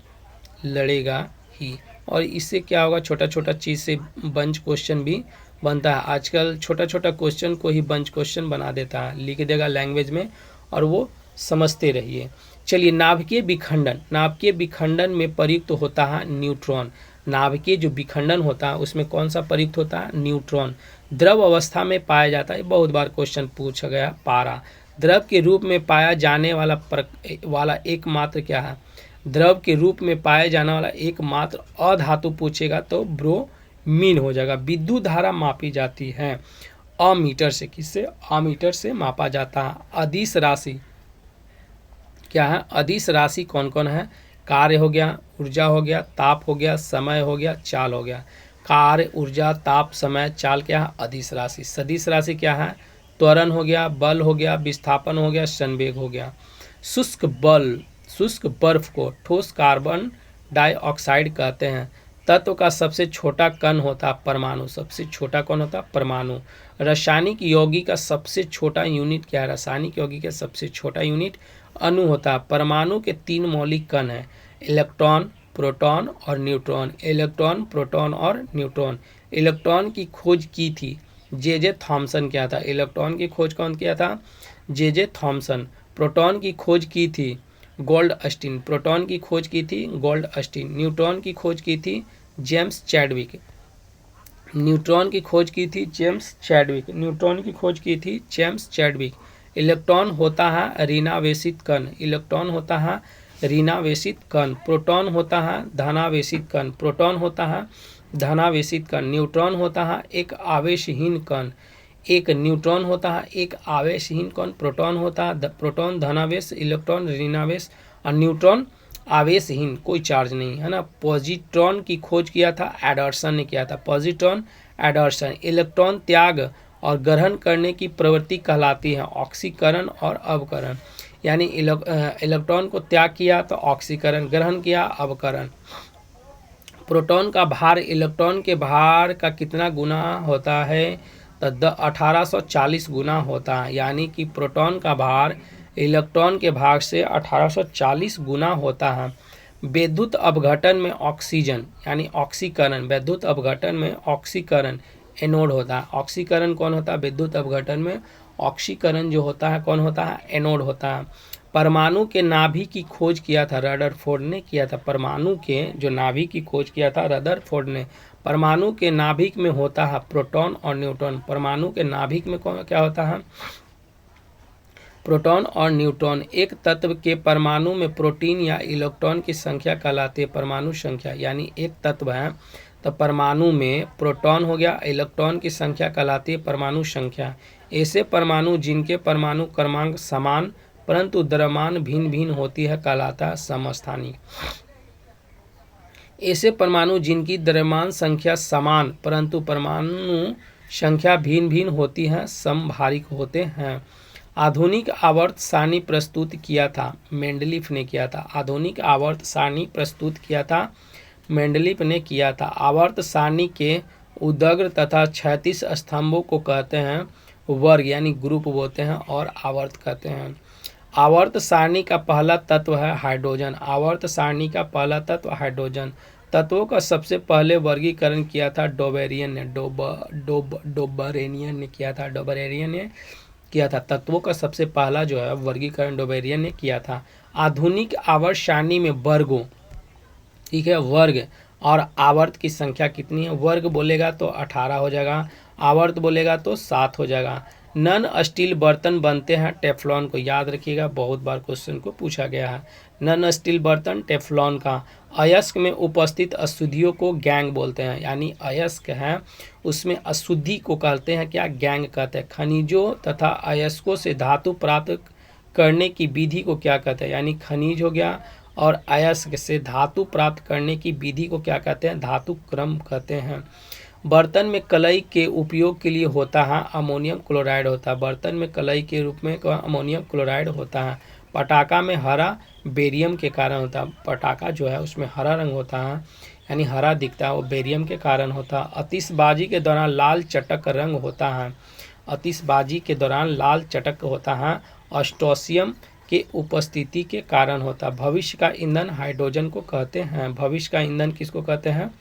लड़ेगा ही। और इससे क्या होगा, छोटा छोटा चीज़ से बंच क्वेश्चन भी बनता है। आजकल छोटा छोटा क्वेश्चन को ही बंच क्वेश्चन बना देता है, लिख देगा लैंग्वेज में और वो समझते रहिए। चलिए नाभिकीय विखंडन, नाभिकीय विखंडन में प्रयुक्त होता है न्यूट्रॉन। नाभिकीय जो विखंडन होता है उसमें कौन सा प्रयुक्त होता है, न्यूट्रॉन। द्रव अवस्था में पाया जाता है, बहुत बार क्वेश्चन पूछा गया। पारा, द्रव के रूप में पाया जाने वाला एकमात्र क्या है, द्रव के रूप में पाया जाने वाला एकमात्र अधातु पूछेगा तो ब्रोमीन हो जाएगा। विद्युत धारा मापी जाती है अमीटर से, किससे, अमीटर से मापा जाता है। अदिश राशि क्या है, अदिश राशि कौन कौन है, कार्य हो गया, ऊर्जा हो गया, ताप हो गया, समय हो गया, चाल हो गया। कार्य, ऊर्जा, ताप, समय, चाल क्या है, अदिश राशि। सदिश राशि क्या है, त्वरण हो गया, बल हो गया, विस्थापन हो गया, संवेग हो गया। शुष्क बल, शुष्क बर्फ को ठोस कार्बन डाइऑक्साइड कहते हैं। तत्व का सबसे छोटा कण होता है परमाणु, सबसे छोटा कौन होता है, परमाणु। रासायनिक यौगिक का सबसे छोटा यूनिट क्या है, रासायनिक यौगिक का सबसे छोटा यूनिट अणु होता है। परमाणु के 3 मौलिक कण हैं, इलेक्ट्रॉन, प्रोटॉन और न्यूट्रॉन। इलेक्ट्रॉन, प्रोटॉन और न्यूट्रॉन। इलेक्ट्रॉन की खोज की थी जे थॉमसन किया था, इलेक्ट्रॉन की खोज कौन किया था, जे थॉमसन। प्रोटॉन की खोज की थी गोल्डस्टीन, प्रोटॉन की खोज की थी गोल्डस्टीन। न्यूट्रॉन की खोज की थी जेम्स चैडविक, न्यूट्रॉन की खोज की थी जेम्स चैडविक, न्यूट्रॉन की खोज की थी जेम्स चैडविक। इलेक्ट्रॉन होता है ऋणावेशित कण, इलेक्ट्रॉन होता है ऋणावेशित कण। प्रोटॉन होता है धनावेशित कण, प्रोटॉन होता है धनावेशित कण। न्यूट्रॉन होता है एक आवेशहीन कण, एक न्यूट्रॉन होता है एक आवेशहीन कण। प्रोटॉन होता है प्रोटॉन धनावेश, इलेक्ट्रॉन ऋणावेश और न्यूट्रॉन आवेशहीन, कोई चार्ज नहीं है ना। पॉजिट्रॉन की खोज किया था एडर्सन ने किया था, पॉजिट्रॉन एडर्सन। इलेक्ट्रॉन त्याग और ग्रहण करने की प्रवृत्ति कहलाती है ऑक्सीकरण और अवकरण, यानी इलेक्ट्रॉन को त्याग किया तो ऑक्सीकरण, ग्रहण किया अवकरण। प्रोटॉन का भार इलेक्ट्रॉन के भार का कितना गुना होता है, तो 1840 गुना होता है, यानी कि प्रोटॉन का भार इलेक्ट्रॉन के भार से 1840 गुना होता है। विद्युत अपघटन में ऑक्सीजन यानी ऑक्सीकरण, विद्युत अपघटन में ऑक्सीकरण एनोड होता है। ऑक्सीकरण कौन होता है, विद्युत अपघटन में ऑक्सीकरण जो होता है कौन होता है, एनोड होता है। परमाणु के नाभि की खोज किया था रदरफोर्ड ने किया था, परमाणु के जो नाभि की खोज किया था रदरफोर्ड ने। परमाणु के नाभिक में होता है प्रोटॉन और न्यूट्रॉन, परमाणु के नाभिक में कौन क्या होता है, प्रोटॉन और न्यूट्रॉन। एक तत्व के परमाणु में प्रोटीन या इलेक्ट्रॉन की संख्या कहलाती है परमाणु संख्या, यानी एक तत्व है तो परमाणु में प्रोटॉन हो गया, इलेक्ट्रॉन की संख्या कहलाती है परमाणु संख्या। ऐसे परमाणु जिनके परमाणु क्रमांक समान परंतु द्रव्यमान भिन्न भिन्न होती है कहलाता है समस्थानिक। ऐसे परमाणु जिनकी द्रव्यमान संख्या समान परंतु परमाणु संख्या भिन्न भिन्न होती है समभारिक होते हैं। आधुनिक आवर्त सारणी प्रस्तुत किया था मेंडलीफ ने किया था, आधुनिक आवर्त सारणी प्रस्तुत किया था मेंडलीफ ने किया था। आवर्त सारणी के उदग्र तथा क्षैतिज स्तंभों को कहते हैं वर्ग यानी ग्रुप बोलते हैं और आवर्त कहते हैं। आवर्त सारणी का पहला तत्व है हाइड्रोजन, आवर्त सारणी का पहला तत्व हाइड्रोजन। तत्वों का सबसे पहले वर्गीकरण किया था डोबेरियन ने, डोबरेनियन ने किया था, डोबरेरियन ने किया था। तत्वों का सबसे पहला जो है वर्गीकरण डोबेरियन ने किया था। आधुनिक आवर्त सारणी में वर्गों, ठीक है, वर्ग और आवर्त की संख्या कितनी है? वर्ग बोलेगा तो 18 हो जाएगा, आवर्त बोलेगा तो 7 हो जाएगा। नन स्टील बर्तन बनते हैं टेफ्लॉन को, याद रखिएगा, बहुत बार क्वेश्चन को पूछा गया है। नन स्टील बर्तन टेफ्लॉन का। अयस्क में उपस्थित अशुद्धियों को गैंग बोलते हैं, यानी अयस्क है उसमें अशुद्धि को कहते हैं क्या? गैंग कहते हैं। खनिजों तथा अयस्कों से धातु प्राप्त करने की विधि को क्या कहते हैं? यानी खनिज हो गया और अयस्क से धातु प्राप्त करने की विधि को क्या कहते हैं? धातु क्रम कहते हैं। बर्तन में कलई के उपयोग के लिए होता है अमोनियम क्लोराइड होता है, बर्तन में कलई के रूप में अमोनियम क्लोराइड होता है। पटाखा में हरा बेरियम के कारण होता है, पटाखा जो है उसमें हरा रंग होता है, यानी हरा दिखता है, वो बेरियम के कारण होता है। आतिशबाजी के दौरान लाल चटक रंग होता है, आतिशबाजी के दौरान लाल चटक होता है, अस्टोसियम के उपस्थिति के कारण होता है। भविष्य का ईंधन हाइड्रोजन को कहते हैं, भविष्य का ईंधन किसको कहते हैं?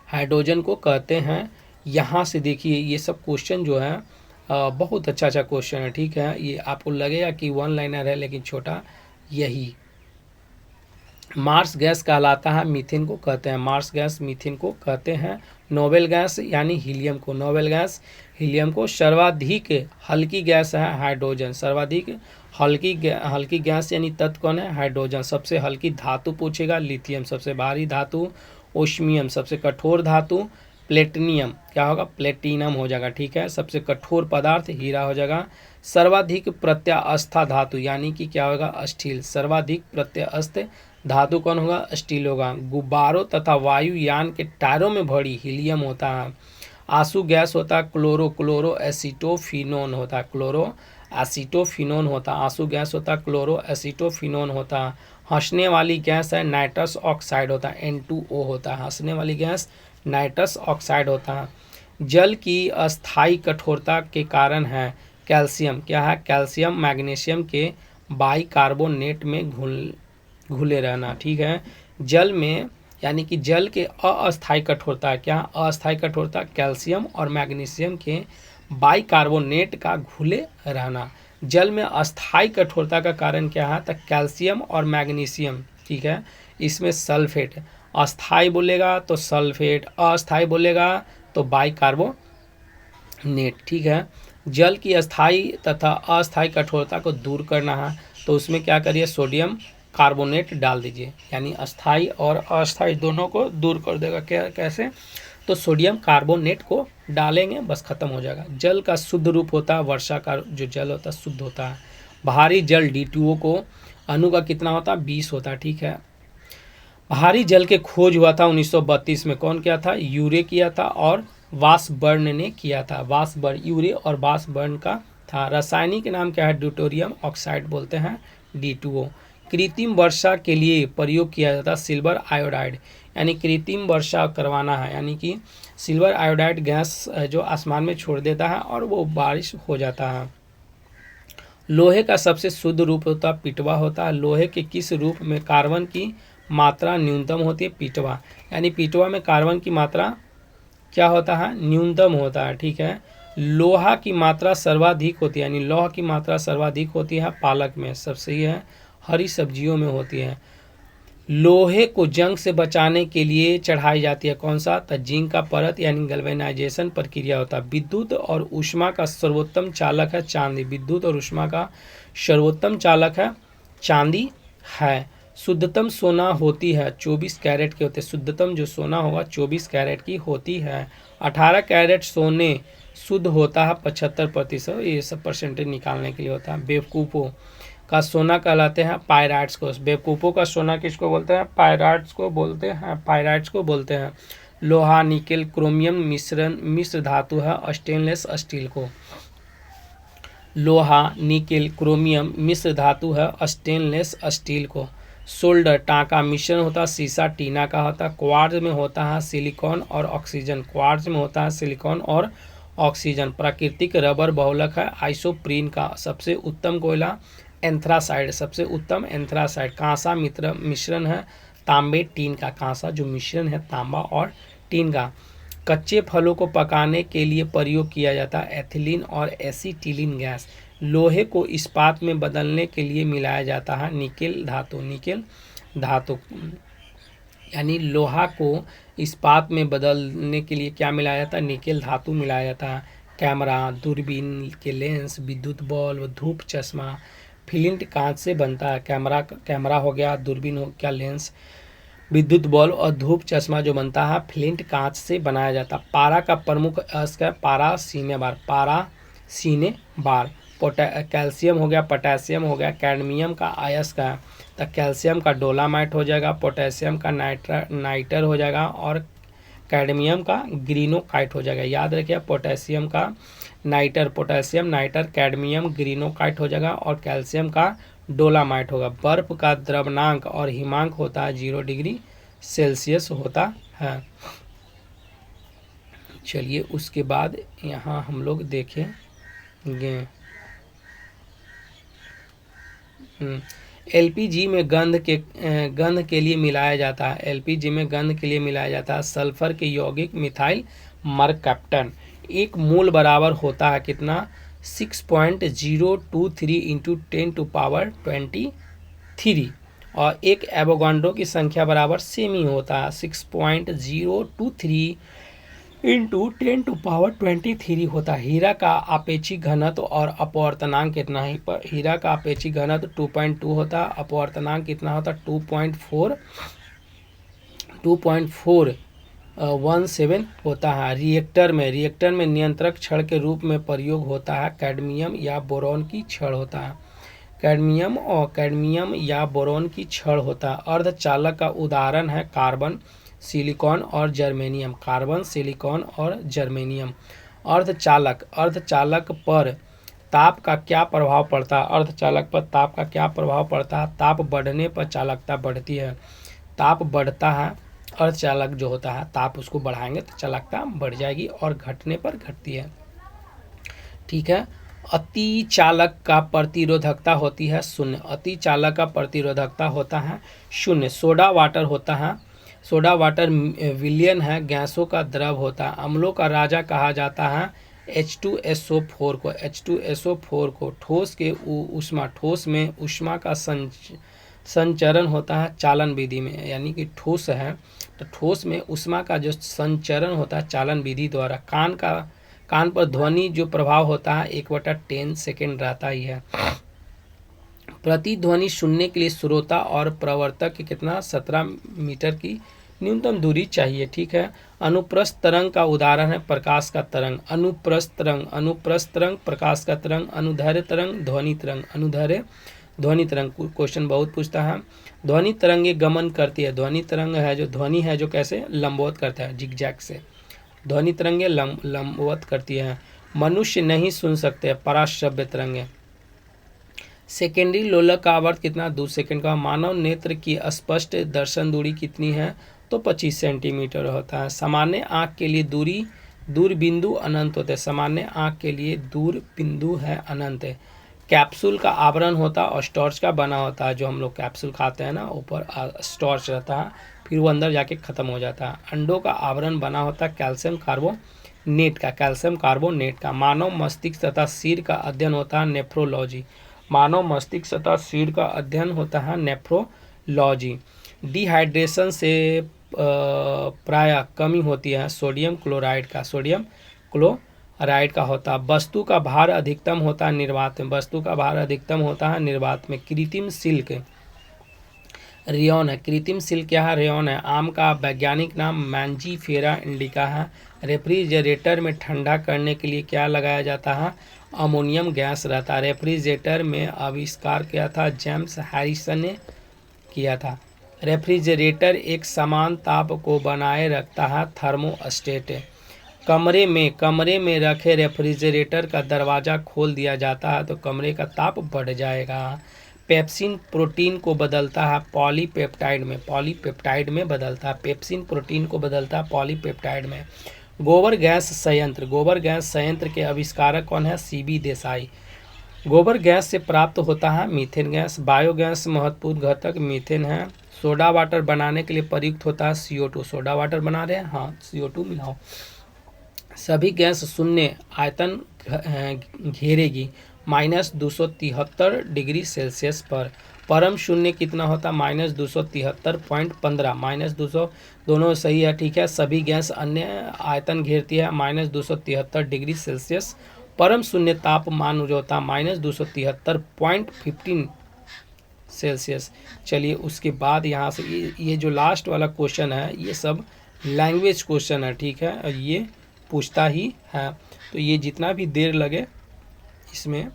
हाइड्रोजन को कहते हैं। यहाँ से देखिए ये सब क्वेश्चन जो है बहुत अच्छा क्वेश्चन है, ठीक है। ये आपको लगेगा कि वन लाइनर है लेकिन छोटा यही। मार्स गैस कहलाता है मीथेन को कहते हैं, मार्स गैस मीथेन को कहते हैं। नोबेल गैस यानी हीलियम को, नोबेल गैस हीलियम को। सर्वाधिक हल्की गैस है हाइड्रोजन, सर्वाधिक हल्की गैस यानी तत्व कौन है? हाइड्रोजन। सबसे हल्की धातु पूछेगा लिथियम, सबसे भारी धातु ओस्मियम, सबसे कठोर धातु प्लेटिनियम, क्या होगा? प्लेटिनम हो जाएगा, ठीक है। सबसे कठोर पदार्थ हीरा हो जाएगा। सर्वाधिक प्रत्यास्था धातु यानी कि क्या होगा? स्टील, सर्वाधिक प्रत्यास्थ धातु कौन होगा? स्टील होगा। गुब्बारों तथा वायुयान के टायरों में भरी हीलियम होता है। आंसू गैस होता है क्लोरो एसिटोफिनोन होता है, क्लोरो एसिटोफिनोन होता है। आंसू गैस होता है क्लोरो एसिटोफिनोन होता है। हंसने वाली गैस है नाइट्रस ऑक्साइड होता है, N2O होता है, हंसने वाली गैस नाइट्रस ऑक्साइड होता है। जल की अस्थायी कठोरता के कारण है कैल्शियम, क्या है? कैल्शियम मैग्नीशियम के बाइकार्बोनेट में घुले रहना, ठीक है। जल में यानी कि जल के अस्थायी कठोरता, क्या अस्थायी कठोरता? कैल्शियम और मैग्नीशियम के बाइकार्बोनेट का घुले रहना। जल में अस्थायी कठोरता का कारण क्या है? तो कैल्शियम और मैग्नीशियम, ठीक है। इसमें सल्फेट, अस्थायी बोलेगा तो सल्फेट, अस्थायी बोलेगा तो बाइकार्बोनेट, ठीक है। जल की अस्थायी तथा अस्थायी कठोरता को दूर करना है तो उसमें क्या करिए? सोडियम कार्बोनेट डाल दीजिए, यानी अस्थायी और अस्थायी दोनों को दूर कर देगा। क्या कैसे? तो सोडियम कार्बोनेट को डालेंगे, बस खत्म हो जाएगा। जल का शुद्ध रूप होता है, वर्षा का जो जल होता है शुद्ध होता है। भारी जल D2O को अणु का कितना होता है? 20 होता है, ठीक है। भारी जल के खोज हुआ था 1932 में, कौन किया था? यूरे किया था और वासबर्न ने किया था। वासबर्न, यूरे और वासबर्न का था। रासायनिक नाम क्या है? ड्यूटेरियम ऑक्साइड बोलते हैं, D2O। कृत्रिम वर्षा के लिए प्रयोग किया जाता है सिल्वर आयोडाइड, यानी कृत्रिम वर्षा करवाना है, यानी कि सिल्वर आयोडाइड गैस जो आसमान में छोड़ देता है और वो बारिश हो जाता है। लोहे का सबसे शुद्ध रूप होता है पिटवा होता है। लोहे के किस रूप में कार्बन की मात्रा न्यूनतम होती है? पिटवा, यानी पिटवा में कार्बन की मात्रा क्या होता है? न्यूनतम होता है, ठीक है। लोहा की मात्रा सर्वाधिक होती है, यानी लौह की मात्रा सर्वाधिक होती है पालक में, सबसे ही है हरी सब्जियों में होती है। लोहे को जंग से बचाने के लिए चढ़ाई जाती है कौन सा? तो जिंक का परत, यानी गैल्वेनाइजेशन प्रक्रिया होता है। विद्युत और ऊष्मा का सर्वोत्तम चालक है चांदी, विद्युत और ऊष्मा का सर्वोत्तम चालक है चांदी है। शुद्धतम सोना होती है 24 कैरेट के होते हैं, शुद्धतम जो सोना होगा 24 कैरेट की होती है। 18 कैरेट सोने शुद्ध होता है 75%, ये सब परसेंटेज निकालने के लिए होता है। बेवकूफ़ों का सोना कहलाते हैं पायराइट्स को, बेवकूफ़ों का सोना किसको बोलते हैं? पायराइट्स को बोलते हैं, पायराइट्स को बोलते हैं। लोहा निकेल क्रोमियम मिश्र धातु है स्टेनलेस स्टील को, लोहा निकेल क्रोमियम मिश्र धातु है स्टेनलेस स्टील को। सोल्डर टाँका मिश्रण होता है सीसा टीना का होता है। क्वार्ट्ज में होता है सिलिकॉन और ऑक्सीजन, क्वार्ट्ज में होता है सिलिकॉन और ऑक्सीजन। प्राकृतिक रबर बहुलक है आइसोप्रीन का। सबसे उत्तम कोयला एंथ्रासाइड, सबसे उत्तम एंथ्रासाइड। कांसा मिश्रण है तांबे टीन का, कांसा जो मिश्रण है तांबा और टीन का। कच्चे फलों को पकाने के लिए प्रयोग किया जाता है एथिलीन और एसीटिलीन गैस, लोहे को इस्पात में बदलने के लिए मिलाया जाता है निकेल धातु। निकेल धातु यानी लोहा को इस्पात में बदलने के लिए क्या मिलाया जाता है? निकेल धातु मिलाया जाता है। कैमरा, दूरबीन के लेंस, विद्युत बल्ब, धूप चश्मा, फ्लिंट कांच से बनता है। कैमरा हो गया, दूरबीन हो गया, लेंस, विद्युत बल्ब और धूप चश्मा जो बनता है फ्लिंट कांच से बनाया जाता है। पारा का प्रमुख अयस्क है पारासीनेबार। पारासीनेबार। कैल्शियम हो गया, पोटेशियम हो गया, कैडमियम का अयस्क है तो कैल्शियम का डोलामाइट हो जाएगा, पोटेशियम का नाइटर हो जाएगा और कैडमियम का ग्रीनोकाइट हो जाएगा। याद रखिए पोटेशियम का nighter, potassium nighter, cadmium greenockite हो जाएगा और कैल्शियम का डोलामाइट होगा। बर्फ का द्रवनांक और हिमांक होता है 0 डिग्री सेल्सियस होता है। चलिए उसके बाद यहाँ हम लोग देखेंगे एलपीजी में गंध के लिए मिलाया जाता है। एलपीजी में गंध के लिए मिलाया जाता है सल्फर के यौगिक मिथाइल मरकैप्टन। एक मोल बराबर होता है कितना? 6.023 इंटू 10⁻23 और एक एवोगाड्रो की संख्या बराबर सेम ही होता है 6.023 इंटू 10⁻23 होता है। हीरा का आपेक्षिक घनत्व और अपवर्तनांक कितना है? हीरा का आपेक्षिक घनत्व 2.2 होता है, अपवर्तनांक कितना होता है? 2.417 होता है। रिएक्टर में नियंत्रक छड़ के रूप में प्रयोग होता है कैडमियम या बोरॉन की छड़ होता है। कैडमियम या बोरॉन की छड़ होता है। अर्धचालक का उदाहरण है कार्बन, सिलिकॉन और जर्मेनियम। कार्बन, सिलिकॉन और जर्मेनियम। अर्धचालक पर ताप का क्या प्रभाव पड़ता है? अर्धचालक पर ताप का क्या प्रभाव पड़ता है? ताप बढ़ने पर चालकता बढ़ती है। ताप बढ़ता है, अर्धचालक जो होता है ताप उसको बढ़ाएंगे तो चालकता बढ़ जाएगी और घटने पर घटती है। ठीक है। अति चालक का प्रतिरोधकता होती है 0। अति चालक का प्रतिरोधकता होता है 0। सोडा वाटर होता है, सोडा वाटर विलयन है, गैसों का द्रव होता है। अम्लों का राजा कहा जाता है H2SO4 को। H2SO4 को ठोस में ऊष्मा का संचरण होता है चालन विधि में। यानी कि ठोस है तो ठोस में ऊष्मा का जो संचरण होता है चालन विधि द्वारा। कान पर ध्वनि जो प्रभाव होता है 1/10 सेकेंड रहता ही है। प्रतिध्वनि सुनने के लिए श्रोता और प्रवर्तक की कितना 17 मीटर की न्यूनतम दूरी चाहिए। ठीक है। अनुप्रस्थ तरंग का उदाहरण है प्रकाश का तरंग। अनुप्रस्थ तरंग प्रकाश का तरंग। अनुदैर्ध्य तरंग ध्वनि तरंग। अनुदैर्ध्य ध्वनि तरंग क्वेश्चन बहुत पूछता है। ध्वनि तरंगे गमन करती है। ध्वनि तरंग है जो ध्वनि है जो कैसे लंबवत करता है जिगजैग से। ध्वनि तरंगे लंबवत करती है। मनुष्य नहीं सुन सकते पराश्रव्य तरंगे। सेकेंडरी लोलक का आवर्त कितना? 2 सेकंड का। मानव नेत्र की स्पष्ट दर्शन दूरी कितनी है? तो 25 सेंटीमीटर होता है। सामान्य आँख के लिए दूर बिंदु अनंत होते हैं। सामान्य आँख के लिए दूर बिंदु है अनंत है। कैप्सूल का आवरण होता है और स्टार्च का बना होता है। जो हम लोग कैप्सूल खाते हैं ना ऊपर स्टार्च रहता है फिर वो अंदर जाके ख़त्म हो जाता है। अंडों का आवरण बना होता है कैल्शियम कार्बोनेट का। मानव मस्तिष्क तथा सिर का अध्ययन होता है नेफ्रोलॉजी। मानव मस्तिष्क तथा सिर का अध्ययन होता है नेफ्रोलॉजी। डिहाइड्रेशन से प्रायः कमी होती है सोडियम क्लोराइड का होता है। वस्तु का भार अधिकतम होता है निर्वात में। कृत्रिम सिल्क रेयॉन है। कृत्रिम सिल्क क्या है? रेयॉन है। आम का वैज्ञानिक नाम मैंजीफेरा इंडिका है। रेफ्रिजरेटर में ठंडा करने के लिए क्या लगाया जाता है? अमोनियम गैस रहता है। रेफ्रिजरेटर में आविष्कार किया था जेम्स हैरिसन ने किया था। रेफ्रिजरेटर एक समान ताप को बनाए रखता है थर्मोस्टेट। कमरे में रखे रेफ्रिजरेटर का दरवाज़ा खोल दिया जाता है तो कमरे का ताप बढ़ जाएगा। पेप्सिन प्रोटीन को बदलता है पॉलीपेप्टाइड में बदलता है। पेप्सिन प्रोटीन को बदलता है पॉलीपेप्टाइड में। गोबर गैस संयंत्र के आविष्कारक कौन है? सीबी देसाई। गोबर गैस से प्राप्त होता है मीथेन गैस। बायोगैस महत्वपूर्ण घटक मीथेन है। सोडा वाटर बनाने के लिए प्रयुक्त होता है CO2। सोडा वाटर बना रहे हैं, हाँ CO2 मिलाओ। सभी गैस शून्य आयतन घेरेगी। -273 डिग्री सेल्सियस पर। परम शून्य कितना होता? -273.15, -200 दोनों सही है, ठीक है। सभी गैस अन्य आयतन घेरती है, -273 डिग्री सेल्सियस। परम शून्य तापमान जो होता है -273.15 सेल्सियस। चलिए उसके बाद यहाँ से ये जो लास्ट वाला क्वेश्चन है ये सब लैंग्वेज क्वेश्चन है, ठीक है, और ये पूछता ही है। तो ये जितना भी देर लगे इसमें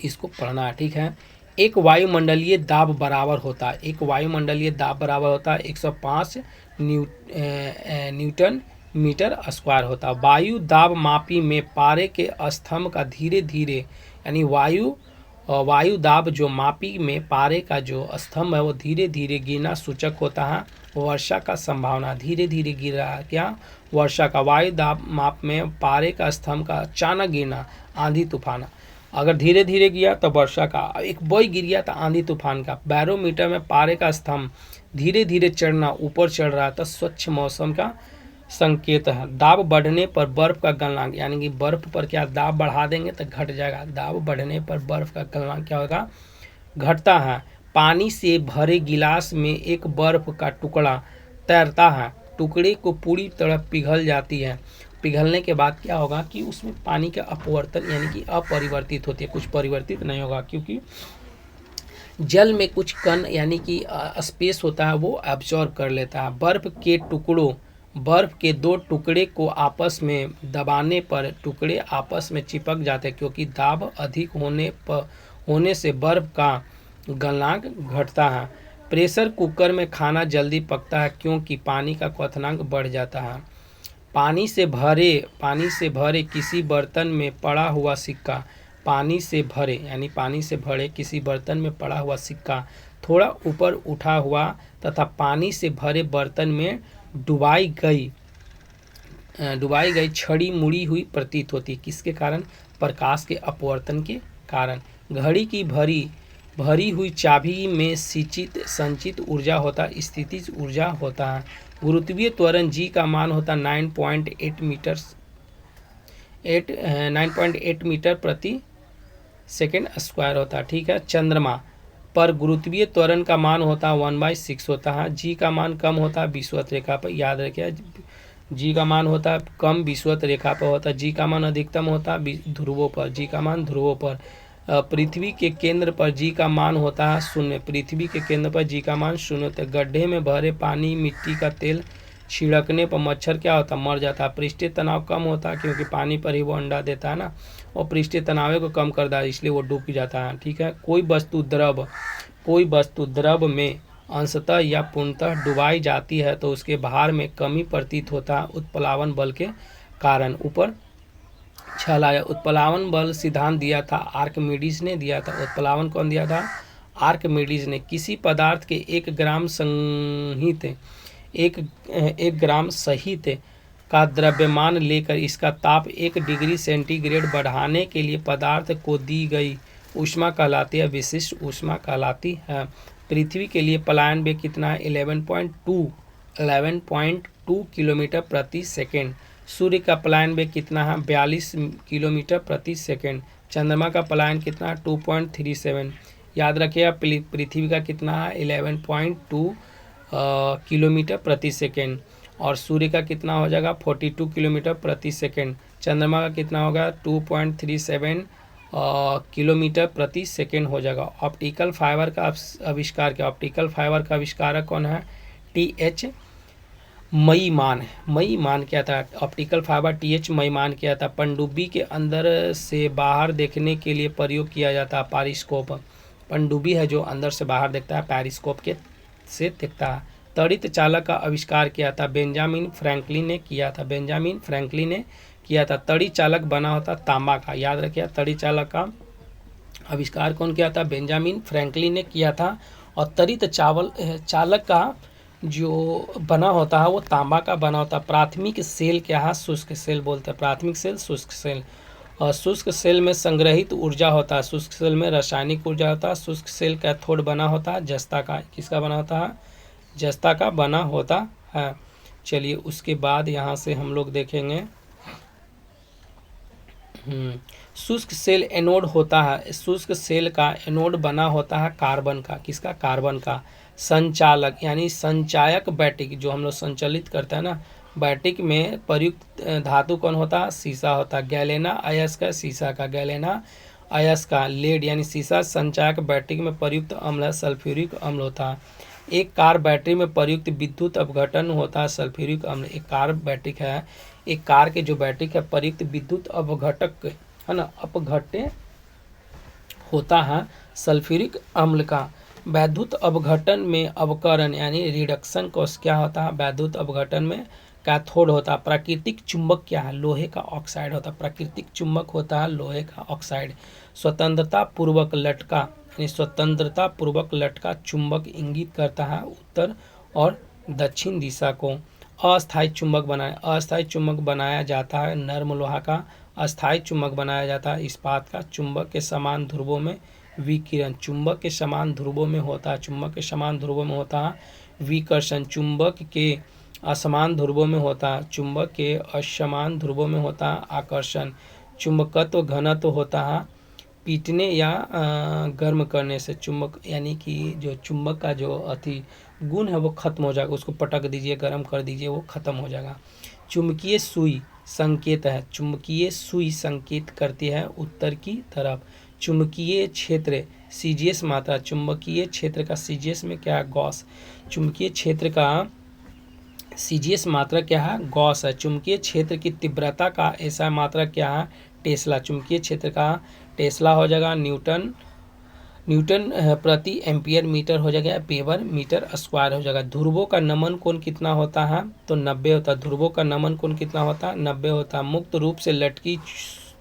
इसको पढ़ना है, ठीक है। एक वायुमंडलीय दाब बराबर होता है, एक वायुमंडलीय दाब बराबर होता है 105 न्यूटन मीटर स्क्वायर होता है। वायु दाब मापी में पारे के स्तंभ का धीरे धीरे, यानी वायु दाब जो मापी में पारे का जो स्तंभ है वो धीरे धीरे गिरना सूचक होता है वर्षा का संभावना। धीरे धीरे गिर रहा है क्या? वर्षा का। वायु दाब माप में पारे का स्तंभ का अचानक गिरना, आंधी तूफान। अगर धीरे धीरे गिरा तो वर्षा का, एक बॉय गिर गया तो आंधी तूफान का। बैरोमीटर में पारे का स्तंभ धीरे धीरे चढ़ना, ऊपर चढ़ रहा तो स्वच्छ मौसम का संकेत है। दाब बढ़ने पर बर्फ का गलनांक, यानी कि बर्फ पर क्या दाब बढ़ा देंगे तो घट जाएगा। दाब बढ़ने पर बर्फ का गलनांक क्या होगा? घटता है। पानी से भरे गिलास में एक बर्फ का टुकड़ा तैरता है, टुकड़े को पूरी तरह पिघल जाती है। पिघलने के बाद क्या होगा कि उसमें पानी का अपवर्तन यानी कि अपरिवर्तित होती है, कुछ परिवर्तित नहीं होगा, क्योंकि जल में कुछ कण यानी कि स्पेस होता है वो एब्जॉर्ब कर लेता है। बर्फ के दो टुकड़े को आपस में दबाने पर टुकड़े आपस में चिपक जाते हैं, क्योंकि दाब अधिक होने से बर्फ का गलनांक घटता है। प्रेशर कुकर में खाना जल्दी पकता है क्योंकि पानी का क्वथनांक बढ़ जाता है। पानी से भरे किसी बर्तन में पड़ा हुआ सिक्का, पानी से भरे किसी बर्तन में पड़ा हुआ सिक्का थोड़ा ऊपर उठा हुआ तथा पानी से भरे बर्तन में डुबाई गई छड़ी मुड़ी हुई प्रतीत होती है। किसके कारण? प्रकाश के अपवर्तन के कारण। घड़ी की भरी हुई चाबी में संचित ऊर्जा होता है, स्थितिज ऊर्जा होता है। गुरुत्वीय त्वरण जी का मान होता 9.8 मीटर प्रति सेकेंड स्क्वायर होता है, ठीक है। चंद्रमा पर गुरुत्वीय त्वरण का मान होता है 1/6 होता है। जी का मान कम होता है विषुवत रेखा पर, याद रखिए जी का मान होता है कम विषुवत रेखा पर होता है। जी का मान अधिकतम होता है ध्रुवों पर, जी का मान ध्रुवों पर। पृथ्वी के केंद्र पर जी का मान होता है 0, पृथ्वी के केंद्र पर जी का मान 0 होता है। गड्ढे में भरे पानी मिट्टी का तेल छिड़कने पर मच्छर क्या होता है? मर जाता है। पृष्ठीय तनाव कम होता है क्योंकि पानी पर ही वो अंडा देता है ना, और पृष्ठीय तनाव को कम करता है, इसलिए वो डूब जाता है, ठीक है। कोई वस्तु द्रव में अंशतः या पूर्णतः डुबाई जाती है तो उसके भार में कमी प्रतीत होता है उत्प्लावन बल के कारण। ऊपर छल आया। उत्प्लावन बल सिद्धांत दिया था आर्किमिडीज ने दिया था। उत्प्लावन कौन दिया था? आर्किमिडीज ने। किसी पदार्थ के 1 ग्राम सहित का द्रव्यमान लेकर इसका ताप 1 डिग्री सेंटीग्रेड बढ़ाने के लिए पदार्थ को दी गई ऊष्मा कहलाती है, विशिष्ट ऊष्मा कहलाती है। पृथ्वी के लिए पलायन वेग कितना है? 11.2 किलोमीटर प्रति सेकेंड। सूर्य का पलायन वेग कितना है? 42 किलोमीटर प्रति सेकेंड। चंद्रमा का पलायन कितना है? 2.37। याद रखिएगा पृथ्वी का कितना है? 11.2 किलोमीटर प्रति सेकेंड, और सूर्य का कितना हो जाएगा? 42 किलोमीटर प्रति सेकेंड। चंद्रमा का कितना होगा? 2.37 किलोमीटर प्रति सेकेंड हो जाएगा। ऑप्टिकल फाइबर का आविष्कार क्या? ऑप्टिकल फाइबर का आविष्कारक कौन है? TH मईमान क्या था? ऑप्टिकल फाइबर TH मईमान क्या था? पनडुब्बी के अंदर से बाहर देखने के लिए प्रयोग किया जाता है पेरिस्कोप। पनडुब्बी है जो अंदर से बाहर देखता है, पेरिस्कोप के से देखता है। त्वरित चालक का आविष्कार किया था? बेंजामिन फ्रैंकलिन ने किया था। तड़ी चालक बना होता तांबा का, याद रखिए। तड़ी चालक का आविष्कार कौन किया था? बेंजामिन फ्रैंकलिन ने किया था। और तड़ित चालक का जो बना होता है वो तांबा का बना होता है। प्राथमिक सेल क्या है? शुष्क सेल बोलते हैं। प्राथमिक सेल, शुष्क सेल। और शुष्क सेल में संग्रहित ऊर्जा होता है, शुष्क सेल में रासायनिक ऊर्जा होता है। शुष्क सेल कैथोड बना होता है जस्ता का। किसका बना होता है? जस्ता का बना होता है। चलिए उसके बाद यहाँ से हम लोग देखेंगे शुष्क सेल एनोड होता है, शुष्क सेल का एनोड बना होता है कार्बन का, किसका, कार्बन का। संचालक यानी संचायक बैटिक, जो हम लोग संचालित करते हैं ना बैटिक में प्रयुक्त धातु कौन होता है, सीसा होता है। गैलेना अयस्क सीसा का, गैलेना अयस्क का। लेड यानी सीसा संचायक बैटिक में प्रयुक्त अम्ल है, सल्फ्यूरिक अम्ल होता है। एक कार बैटरी में प्रयुक्त विद्युत अपघटन होता है सल्फ्यूरिक अम्ल। एक कार बैटरी है, एक कार के जो बैटरी है प्रयुक्त विद्युत अपघटक है ना, अपघट्य होता है सल्फ्यूरिक अम्ल का। वैद्युत अपघटन में अवकरण यानी रिडक्शन कोष क्या होता है, वैद्युत अपघटन में कैथोड होता है। प्राकृतिक चुंबक क्या है, लोहे का ऑक्साइड होता है, प्राकृतिक चुंबक होता है लोहे का ऑक्साइड। स्वतंत्रता पूर्वक लटका यानी स्वतंत्रता पूर्वक लटका चुंबक इंगित करता है उत्तर और दक्षिण दिशा को। अस्थायी चुंबक बनाया जाता है नर्म लोहा का, अस्थायी चुंबक बनाया जाता है इस्पात का। चुंबक के समान ध्रुवों में विकिरण, चुंबक के समान ध्रुवों में होता है, चुंबक के समान ध्रुवों में होता है विकर्षण। चुंबक के असमान ध्रुवों में होता है, चुंबक के असमान ध्रुवों में होता है आकर्षण। चुंबकत्व घनत्व होता है पीटने या गर्म करने से। चुंबक यानी कि जो चुंबक का जो अति गुण है वो खत्म हो जाएगा, उसको पटक दीजिए, गर्म कर दीजिए, वो खत्म हो जाएगा। चुंबकीय सुई संकेत है, चुंबकीय सुई संकेत करती है उत्तर की तरफ। चुंबकीय क्षेत्र सीजीएस मात्रा, चुंबकीय क्षेत्र का सीजीएस में क्या है, गॉस। चुंबकीय क्षेत्र का सीजीएस मात्रा क्या है, गॉस है। चुंबकीय क्षेत्र की तीव्रता का ऐसा मात्रा क्या है, टेस्ला। चुंबकीय क्षेत्र का टेस्ला हो जाएगा न्यूटन प्रति एम्पियर मीटर हो जाएगा, वेबर मीटर स्क्वायर हो जाएगा। ध्रुवों का नमन कोण कितना होता है, तो 90 होता है। ध्रुवों का नमन कोण कितना होता है, 90 होता है। मुक्त रूप से लटकी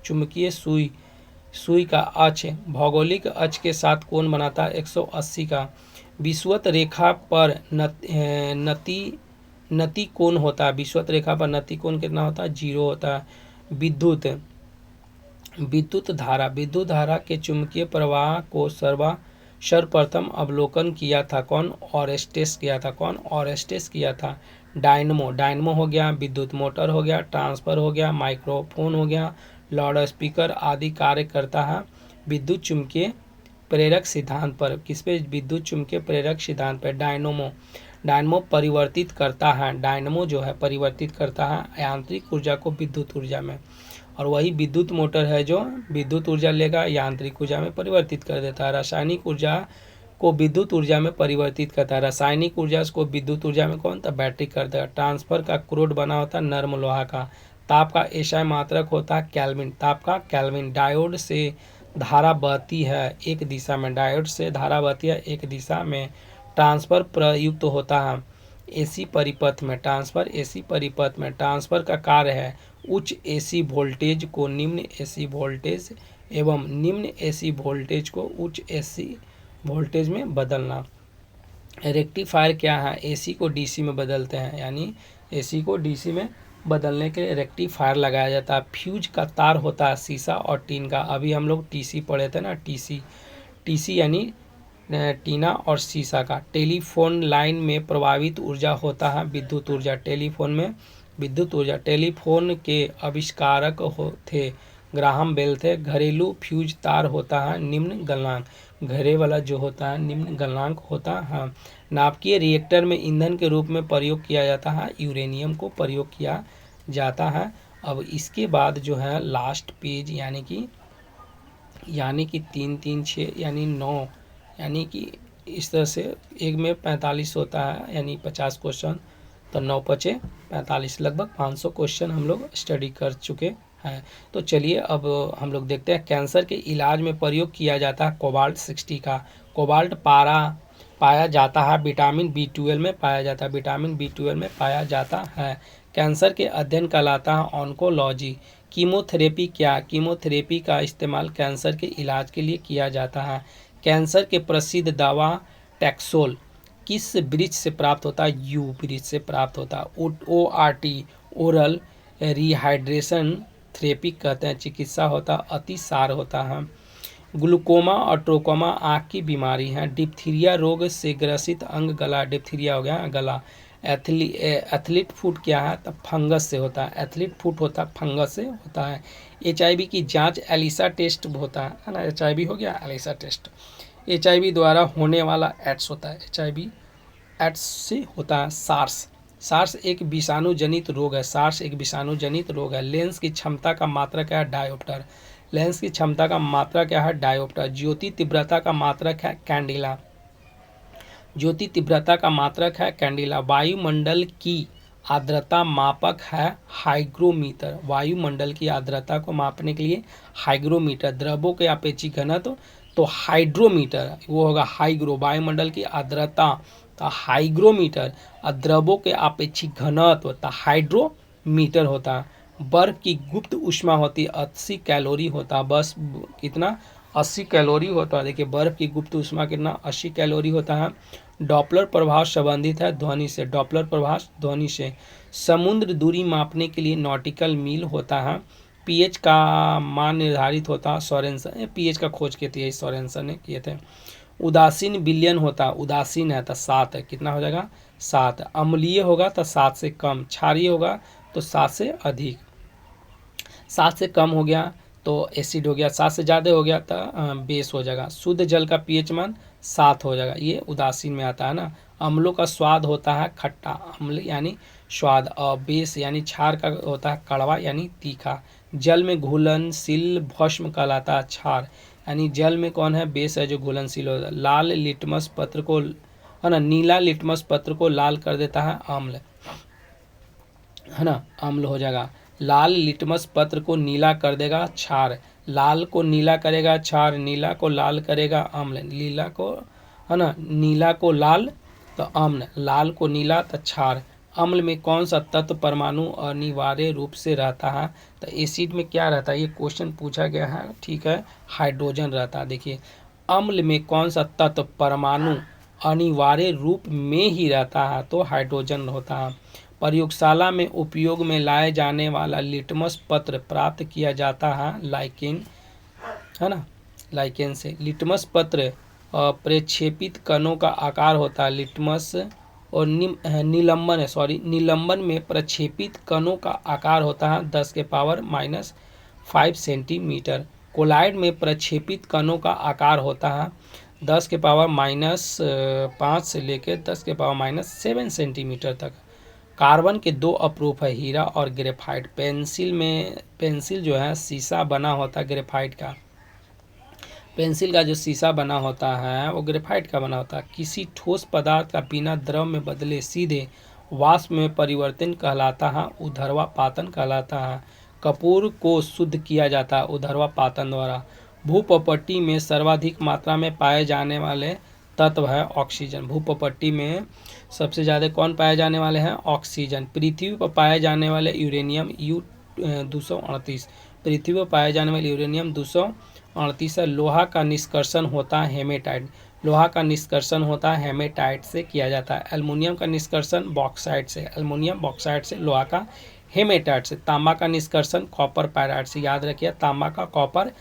चुंबकीय सुई का अक्ष भौगोलिक अक्ष के साथ कोण बनाता है 180 का। विषुवत रेखा पर नति कोण होता है, विषुवत रेखा पर नति कोण कितना होता है, 0 होता है। विद्युत धारा के चुंबकीय प्रवाह को सर्वप्रथम अवलोकन किया था कौन, ऑरेस्टेस किया था। डायनमो हो गया, विद्युत मोटर हो गया, ट्रांसफर हो गया, माइक्रोफोन हो गया, लाउड स्पीकर आदि कार्य करता है विद्युत चुंबकीय प्रेरक सिद्धांत पर। किस पे, विद्युत चुंबकीय प्रेरक सिद्धांत पर। डायनमो परिवर्तित करता है, डायनमो जो है परिवर्तित करता है यांत्रिक ऊर्जा को विद्युत ऊर्जा में, और वही विद्युत मोटर है जो विद्युत ऊर्जा लेगा यांत्रिक ऊर्जा में परिवर्तित कर देता है। रासायनिक ऊर्जा को विद्युत ऊर्जा में परिवर्तित करता है, रासायनिक ऊर्जा को विद्युत ऊर्जा में कौन था, बैटरी कर देगा। ट्रांसफर का क्रोड बना होता है नर्म लोहा का। ताप का एसआई मात्रक होता है केल्विन, ताप का केल्विन। डायोड से धारा बहती है एक दिशा में, डायोड से धारा बहती है एक दिशा में। ट्रांसफर प्रयुक्त होता है एसी परिपथ में, ट्रांसफर एसी परिपथ में। ट्रांसफर का कार्य है उच्च एसी वोल्टेज को निम्न एसी वोल्टेज एवं निम्न एसी वोल्टेज को उच्च एसी वोल्टेज में बदलना। रेक्टिफायर क्या है, एसी को डीसी में बदलते हैं, यानी एसी को डीसी में बदलने के लिए रेक्टिफायर लगाया जाता है। फ्यूज का तार होता है शीशा और टीन का। अभी हम लोग टीसी पढ़े थे ना, टीसी यानी टीना और शीशा का। टेलीफोन लाइन में प्रभावित ऊर्जा होता है विद्युत ऊर्जा, टेलीफोन में विद्युत ऊर्जा। टेलीफोन के आविष्कारक थे ग्राहम बेल थे। घरेलू फ्यूज तार होता है निम्न गलनांक, घरे वाला जो होता है निम्न गलनांक होता है। नाभिकीय रिएक्टर में ईंधन के रूप में प्रयोग किया जाता है यूरेनियम को प्रयोग किया जाता है। अब इसके बाद जो है लास्ट पेज यानी कि 3 3 6 यानी 9, यानी कि इस तरह से एक में 45 होता है यानी 50 क्वेश्चन, तो 9 पचे 45, लगभग 500 क्वेश्चन हम लोग स्टडी कर चुके हैं। तो चलिए अब हम लोग देखते हैं कैंसर के इलाज में प्रयोग किया जाता है कोबाल्ट 60 का। कोबाल्ट पाया जाता है विटामिन B12 में पाया जाता है, विटामिन B12 में पाया जाता है। कैंसर के अध्ययन कहलाता है ऑन्कोलॉजी। कीमोथेरेपी क्या, कीमोथेरेपी का इस्तेमाल कैंसर के इलाज के लिए किया जाता है। कैंसर के प्रसिद्ध दवा टैक्सोल किस वृक्ष से प्राप्त होता है, यू वृक्ष से प्राप्त होता है। ORT ओरल रिहाइड्रेशन थेरेपी कहते हैं, चिकित्सा होता है अतिसार होता है। ग्लूकोमा और ट्रोकोमा आँख की बीमारी है। डिप्थीरिया रोग से ग्रसित अंग गला, डिप्थीरिया हो गया गला। एथलीट फूट क्या है, तो फंगस से होता है। एथलीट फूट होता है फंगस से होता है। HIV की जांच एलिसा टेस्ट होता है ना, HIV हो गया एलिसा टेस्ट। HIV द्वारा होने वाला एड्स होता है, HIV एड्स से होता है सार्स। सार्स एक विषाणु जनित रोग है, सार्स एक विषाणु जनित रोग है। लेंस की क्षमता का मात्रक क्या है, डायोप्टर। लेंस की क्षमता का मात्रा क्या है, डायोप्टर। ज्योति तीव्रता का मात्रक है कैंडिला, ज्योति तीव्रता का मात्रक है कैंडिला। वायुमंडल की आर्द्रता मापक है हाइग्रोमीटर, वायुमंडल की आर्द्रता को मापने के लिए हाइग्रोमीटर। द्रवों के अपेक्षित घनत्व तो हाइड्रोमीटर, वो होगा हाइग्रो। वायुमंडल की आर्द्रता तो हाइग्रोमीटर, और द्रवों के अपेक्षित घनत्व तो हाइड्रोमीटर होता है। बर्फ की गुप्त ऊष्मा होती है 80 कैलोरी होता है, बस कितना 80 कैलोरी होता है। देखिए बर्फ की गुप्त ऊष्मा कितना 80 कैलोरी होता है। डॉपलर प्रभाव संबंधित है ध्वनि से, डॉपलर प्रभाव ध्वनि से। समुद्र दूरी मापने के लिए नॉटिकल मील होता है। पीएच का मान निर्धारित होता है सोरेनसन, पीएच का खोज किए थे सोरेनसन ने किए थे। उदासीन विलयन होता है, उदासीन है तो 7 है, कितना हो जाएगा 7। अम्लीय होगा तो 7 से कम, क्षारीय होगा तो 7 से अधिक। 7 से कम हो गया तो एसिड हो गया, 7 से ज़्यादा हो गया तो बेस हो जाएगा। शुद्ध जल का पीएच मान 7 हो जाएगा, ये उदासीन में आता है ना। अम्लों का स्वाद होता है खट्टा, अम्ल यानी स्वाद, और बेस यानी क्षार का होता है कड़वा यानी तीखा। जल में घुलनशील भस्म कहलाता है क्षार, यानी जल में कौन है, बेस है जो घुलनशील होता है। लाल लिटमस पत्र को है ना, नीला लिटमस पत्र को लाल कर देता है अम्ल, है ना, अम्ल हो जाएगा। लाल लिटमस पत्र को नीला कर देगा क्षार, लाल को नीला करेगा क्षार, नीला को लाल करेगा अम्ल, नीला को है ना, नीला को लाल तो अम्ल, लाल को नीला तो क्षार। अम्ल में कौन सा तत्व परमाणु अनिवार्य रूप से रहता है, तो एसिड में क्या रहता है, ये क्वेश्चन पूछा गया है, ठीक है, हाइड्रोजन रहता है। देखिए अम्ल में कौन सा तत्व परमाणु अनिवार्य रूप में ही रहता है, तो हाइड्रोजन होता है। प्रयोगशाला में उपयोग में लाए जाने वाला लिटमस पत्र प्राप्त किया जाता है लाइकेन, है ना, लाइकेन से। लिटमस पत्र प्रक्षेपित कणों का आकार होता है, लिटमस और निलंबन है, सॉरी, निलंबन में प्रक्षेपित कणों का आकार होता है 10⁻⁵ सेंटीमीटर। कोलाइड में प्रक्षेपित कणों का आकार होता है 10⁻⁵ से लेकर 10⁻⁷ सेंटीमीटर तक। कार्बन के 2 अपरूप है, हीरा और ग्रेफाइट। पेंसिल जो है शीशा बना होता है ग्रेफाइट का, पेंसिल का जो शीशा बना होता है वो ग्रेफाइट का बना होता है। किसी ठोस पदार्थ का बिना द्रव में बदले सीधे वाष्प में परिवर्तन कहलाता है ऊर्ध्वपातन कहलाता है। कपूर को शुद्ध किया जाता है ऊर्ध्वपातन द्वारा। भूप्रपट्टी में सर्वाधिक मात्रा में पाए जाने वाले तत्व है ऑक्सीजन, भूप्रपट्टी में सबसे ज़्यादा कौन पाए जाने वाले हैं, ऑक्सीजन। पृथ्वी पर पाए जाने वाले यूरेनियम U-238, पृथ्वी पर पाए जाने वाले यूरेनियम 238 है। लोहा का निष्कर्षण होता है हेमेटाइट, लोहा का निष्कर्षण होता है हेमेटाइट से किया जाता है। एल्युमिनियम का निष्कर्षण बॉक्साइट से, एल्युमिनियम बॉक्साइट से, लोहा का हेमेटाइट से। तांबा का निष्कर्षण कॉपर पायराइट से, याद रखिए तांबा का कॉपर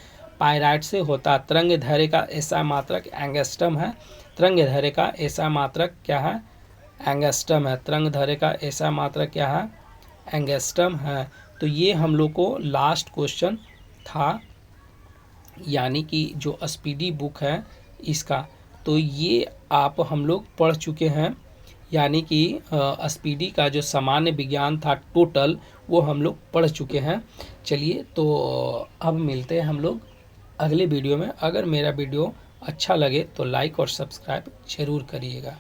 पायराइट से होता है। तरंग धैर्य का ऐसा मात्रक एंगस्ट्रम है, तरंग धैर्य का ऐसा मात्रक क्या है, एंगस्ट्रम है। तरंग धैर्य का ऐसा मात्रक क्या है, एंगस्ट्रम है। तो ये हम लोग को लास्ट क्वेश्चन था, यानी कि जो स्पीडी बुक है इसका, तो ये आप हम लोग पढ़ चुके हैं, यानी कि स्पीडी का जो सामान्य विज्ञान था टोटल वो हम लोग पढ़ चुके हैं। चलिए तो अब मिलते हैं हम लोग अगले वीडियो में। अगर मेरा वीडियो अच्छा लगे तो लाइक और सब्सक्राइब जरूर करिएगा।